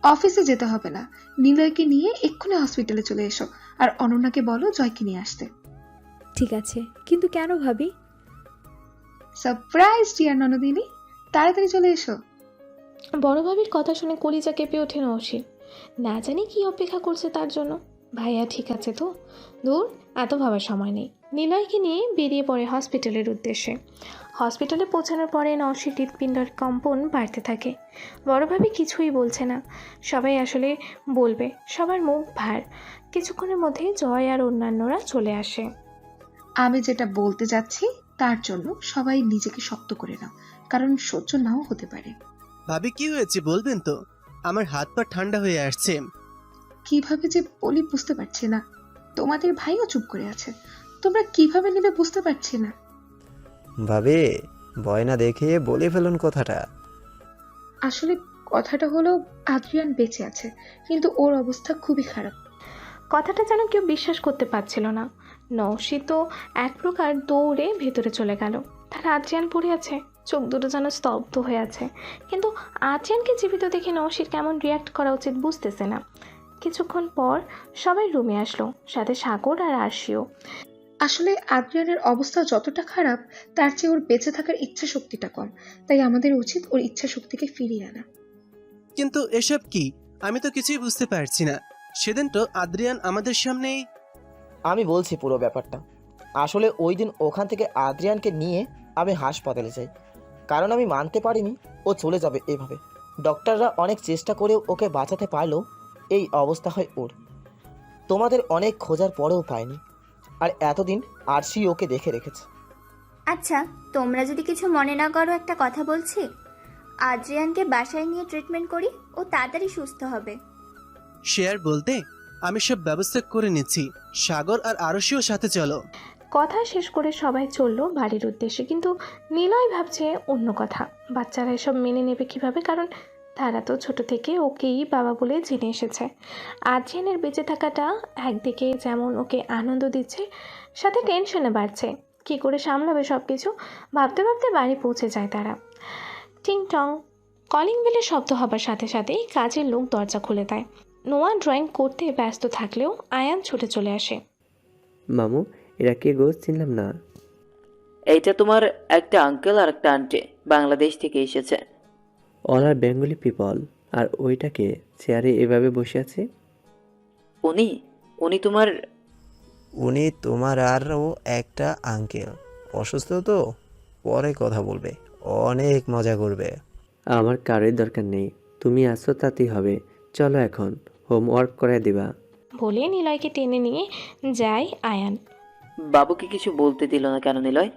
অফিসে যেতে হবে না, নিলয়কে নিয়ে এক্ষুনি হসপিটালে চলে এসো, আর অনন্যাকে বলো জয়কে নিয়ে আসতে। ঠিক আছে, কিন্তু কেন ভাবি? সারপ্রাইজ ডিয়ার ননদিনী, তাড়াতাড়ি চলে এসো। বড় ভাবির কথা শুনে কলিজা কেঁপে ওঠে নওশীর। না জানি কি অপেক্ষা করছে তার জন্য। ভাইয়া ঠিক আছে তো? দূর, এত ভাবার সময় নেই। নিলয়কে নিয়ে বেরিয়ে পড়ে হসপিটালের উদ্দেশ্যে। হসপিটালে পৌঁছানোর পরে নওশীর হৃৎপিণ্ডের কম্পন বাড়তে থাকে। বড় ভাবি কিছুই বলছে না, সবাই আসলে বলবে, সবার মুখ ভার। কিছুক্ষণের মধ্যেই জয় আর অন্যান্যরা চলে আসে। আমি যেটা বলতে যাচ্ছি তার জন্য সবাই নিজেকে শক্ত করে নাও, কারণ সহ্য নাও হতে পারে। ভাবি কি হয়েছে বলবেন তো? আমার হাত পা ঠান্ডা হয়ে আসছে। কিভাবে যে বলি বুঝতে পারছি না। তোমাদের ভাইও চুপ করে আছে, তোমরা কিভাবে নেবে বুঝতে পারছি না। ভাবি, ভয় না দেখিয়ে বলে ফেলুন কথাটা। আসলে কথাটা হলো আদ্রিয়ান বেঁচে আছে, কিন্তু ওর অবস্থা খুবই খারাপ। কথাটা যেন কেউ বিশ্বাস করতে পারছিল না। নওশী তো এক প্রকার দৌড়ে ভেতরে চলে গেল। তার আদ্রিয়ান পড়ে আছে, চোখ দুটো যেন স্তব্ধ হয়ে আছে। কিন্তু আদ্রিয়ানকে জীবিত দেখে নওশীর কেমন রিয়াক্ট করা উচিত বুঝতেছে না। কিছুক্ষণ পর সবাই রুমে আসলো, সাথে সাগর আর আরশিও। আসলে আদ্রিয়ানের অবস্থা যতটা খারাপ, তার চেয়ে ওর বেঁচে থাকার ইচ্ছা শক্তিটা কম, তাই আমাদের উচিত ওর ইচ্ছা শক্তিকে ফিরিয়ে আনা। কিন্তু এসব কি? আমি তো কিছুই বুঝতে পারছি না। সেদিন তো আদ্রিয়ান আমাদের সামনেই। আমি বলছি পুরো ব্যাপারটা। আসলে ওই দিন ওখান থেকে আদ্রিয়ানকে নিয়ে আমি হাসপাতালে যাই, কারণ আমি মানতে পারিনি ও চলে যাবে এভাবে। ডক্টররা অনেক চেষ্টা করেও ওকে বাঁচাতে পারলেও এই অবস্থা হয় ওর। তোমাদের অনেক খোঁজার পরেও পাইনি, আর এতদিন আরশি ওকে দেখে রেখেছে। আচ্ছা, তোমরা যদি কিছু মনে না করো একটা কথা বলছি। আদ্রিয়ানকে বাসায় নিয়ে ট্রিটমেন্ট করি, ও তাড়াতাড়ি সুস্থ হবে। শেয়ার বলতে আমি সব ব্যবস্থা করে নিচ্ছি। সাগর আর আরশিও সাথে চলো। কথা শেষ করে সবাই চলল বাড়ির উদ্দেশ্যে, কিন্তু নিলয় ভাবছে অন্য কথা। বাচ্চারা এসব মেনে নেবে কিভাবে, কারণ তারা তো ছোট থেকে ওকেই বাবা বলে জেনে এসেছে। আদ্রিয়ানের বেঁচে থাকাটা একদিকে যেমন ওকে আনন্দ দিচ্ছে, সাথে টেনশনে বাড়ছে। কী করে সামলাবে সব কিছু ভাবতে ভাবতে বাড়ি পৌঁছে যায় তারা। টিং টং কলিং বেলের শব্দ হবার সাথে সাথেই কাজের লোক দরজা খুলে দেয়। নোয়া ড্রয়িং করতে ব্যস্ত থাকলেও আয়ান ছুটে চলে আসে। মামু, এরা কে গো? চিনলাম না। এইটা তোমার একটা আঙ্কেল আর একটা আন্টি, বাংলাদেশ থেকে এসেছে। অল আর বেঙ্গলি পিপল। আর ওইটাকে চেয়ারে এভাবে বসে আছে? উনি উনি তোমার উনি তোমার আরও একটা আঙ্কেল। অসুস্থ তো, পরে কথা বলবে, অনেক মজা করবে। আমার কারোর দরকার নেই, তুমি আসো তাতেই হবে। চলো এখন হোমওয়ার্ক করে দিবা। বলে নিলয়কে টেনে নিয়ে যায় আয়ান। বাবুকে কিছু বলতে দিল না কেন নিলয়?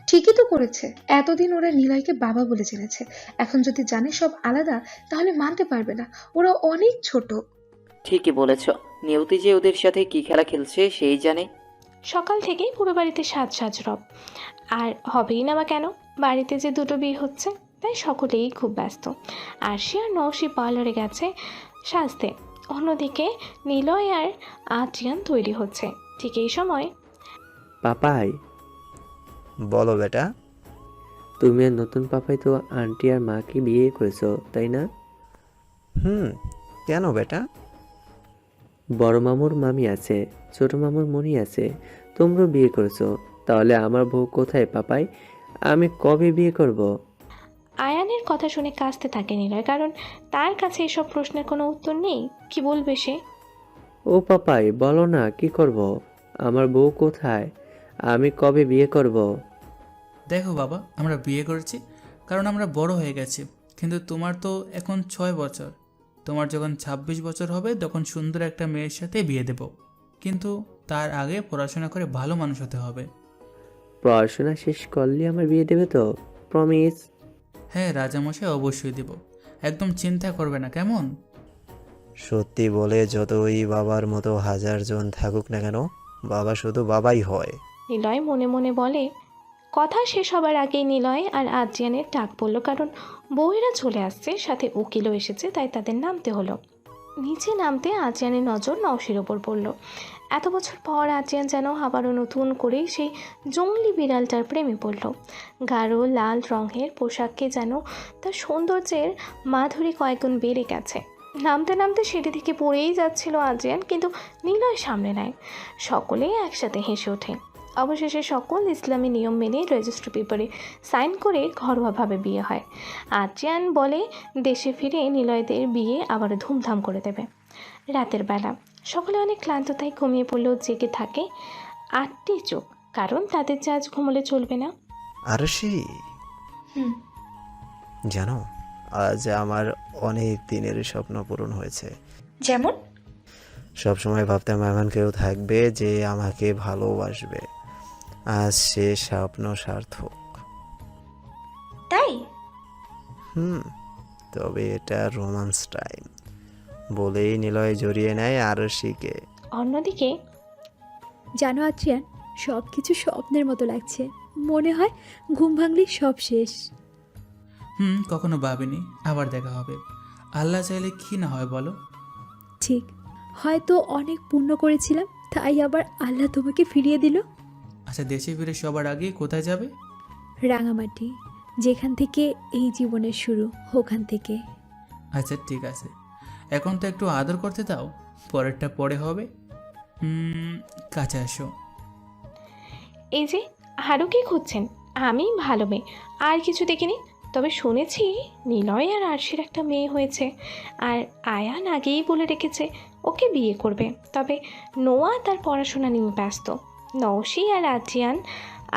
ঠিকই তো করেছে, এতদিন ওরা নিলয়কে বাবা বলে জেনেছে। এখন যদি জানে সব আলাদা, তাহলে মানতে পারবে না। ওরা অনেক ছোট। ঠিকই বলেছ, নিয়তি যে ওদের সাথে কি খেলা খেলছে সেই জানে। সকাল থেকেই পুরো বাড়িতে সাজ সাজ রব, আর হবেই না বা কেন, বাড়িতে যে দুটো বিয়ে হচ্ছে তাই সকলেই খুব ব্যস্ত। আরশি আর নৌশি পার্লারে গেছে সাজতে, অন্যদিকে নিলয় আর আদ্রিয়ান তৈরি হচ্ছে। ঠিক এই সময় পাপাই, বলো বেটা। তুমি আর নতুন পাপাই তো আন্টি আর মাকে বিয়ে করেছো, তাই না? কেন বেটা? বড় মামুর মামি আছে, ছোট মামুর মনি আছে, তোমরাও বিয়ে করেছো। তাহলে আমার বউ কোথায় পাপাই? আমি কবে বিয়ে করব? আয়ানের কথা শুনে কাঁদতে থাকে নিলয়, কারণ তার কাছে এসব প্রশ্নের কোনো উত্তর নেই। কি বলবে সে? ও পাপাই, বলো না, কি করব? আমার বউ কোথায়? আমি কবে বিয়ে করব? দেখো বাবা, আমরা বিয়ে করেছি কারণ আমরা বড় হয়ে গেছি। কিন্তু তোমার তো এখন 6 বছর। তোমার যখন 26 বছর হবে তখন সুন্দর একটা মেয়ের সাথে বিয়ে দেব। কিন্তু তার আগে পড়াশোনা করে ভালো মানুষ হতে হবে। পড়াশোনা শেষ করলে আমার বিয়ে দেবে তো? প্রমিস? হ্যাঁ রাজামশাই, অবশ্যই দেব, একদম চিন্তা করবে না, কেমন? সত্যি বলে যতই বাবার মতো 1000 জন থাকুক না কেন, বাবা শুধু বাবাই হয়। নিলয় মনে মনে বলে। কথা শেষ হবার আগেই নিলয় আর আদ্রিয়ানের ডাক পড়ল, কারণ বউয়েরা চলে আসছে, সাথে উকিলও এসেছে, তাই তাদের নামতে হলো। নিচে নামতে আদ্রিয়ানের নজর নওশির ওপর পড়ল। এত বছর পর আদ্রিয়ান যেন আবারও নতুন করেই সেই জঙ্গলি বিড়ালটার প্রেমে পড়ল। গাঢ় লাল রঙের পোশাককে যেন তার সৌন্দর্যের মাধুরী কয়েকগুণ বেড়ে গেছে। নামতে নামতে সিঁড়ি থেকে পড়েই যাচ্ছিল আদ্রিয়ান, কিন্তু নিলয় সামনে নেয়। সকলেই একসাথে হেসে ওঠে। অবশেষে সকল ইসলামী নিয়ম মেনে রেজিস্ট্রি পেপারে সাইন করে ঘরোয়াভাবে বিয়ে হয়। আদ্রিয়ান বলে দেশে ফিরে নিলয়দের বিয়ে আবার ধুমধাম করে দেবে। রাতের বেলা সকলে অনেক ক্লান্ত, তাই ঘুমিয়ে পড়লেও জেগে থাকে 8টি চোখ, কারণ তাদের যে আজ ঘুমোলে চলবে না। আরশি, জানো আজ আমার অনেক দিনের স্বপ্ন পূরণ হয়েছে। যেমন? সবসময় ভাবতাম এমন কেউ থাকবে যে আমাকে ভালোবাসবে। আজ সে স্বপ্ন সার্থক। তাই? তবে এটা রোমান্স টাইম বলেই নিলয় জড়িয়ে নেয় আরশিকে। অন্যদিকে জানো আদ্রিয়ান, সব কিছু স্বপ্নের মতো লাগছে। মনে হয় ঘুম ভাঙলেই সব শেষ। কখনো ভাবিনি আবার দেখা হবে। আল্লাহ চাইলে কি না হয় বলো? ঠিক, হয়তো অনেক পুণ্য করেছিলাম, তাই আবার আল্লাহ তোমাকে ফিরিয়ে দিল। আচ্ছা, দেশে ফিরে সবার আগে কোথায় যাবে? রাঙামাটি, যেখান থেকে এই জীবনের শুরু, ওখান থেকে। আচ্ছা ঠিক আছে, এখন তো একটু আদর করতে দাও, পরেরটা পরে হবে। কাছে আসো। এই যে আরও কি খুঁজছেন? আমি ভালো মেয়ে, আর কিছু দেখিনি। তবে শুনেছি নিলয় আর আরশির একটা মেয়ে হয়েছে, আর আয়ান আগেই বলে রেখেছে ওকে বিয়ে করবে। তবে নোয়া তার পড়াশোনা নিয়ে ব্যস্ত। নওশি আর আদ্রিয়ান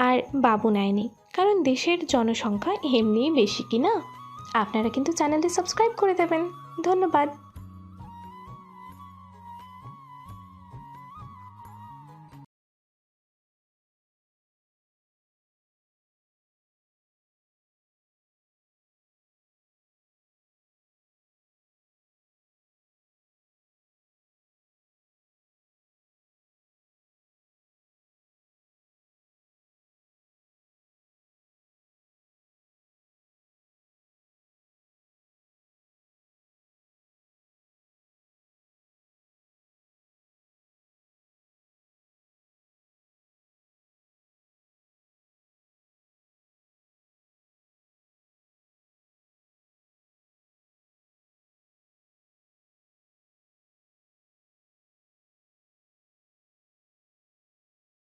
আর বাবু নেয়নি, কারণ দেশের জনসংখ্যা এমনিই বেশি কি না। আপনারা কিন্তু চ্যানেলটি সাবস্ক্রাইব করে দেবেন। ধন্যবাদ।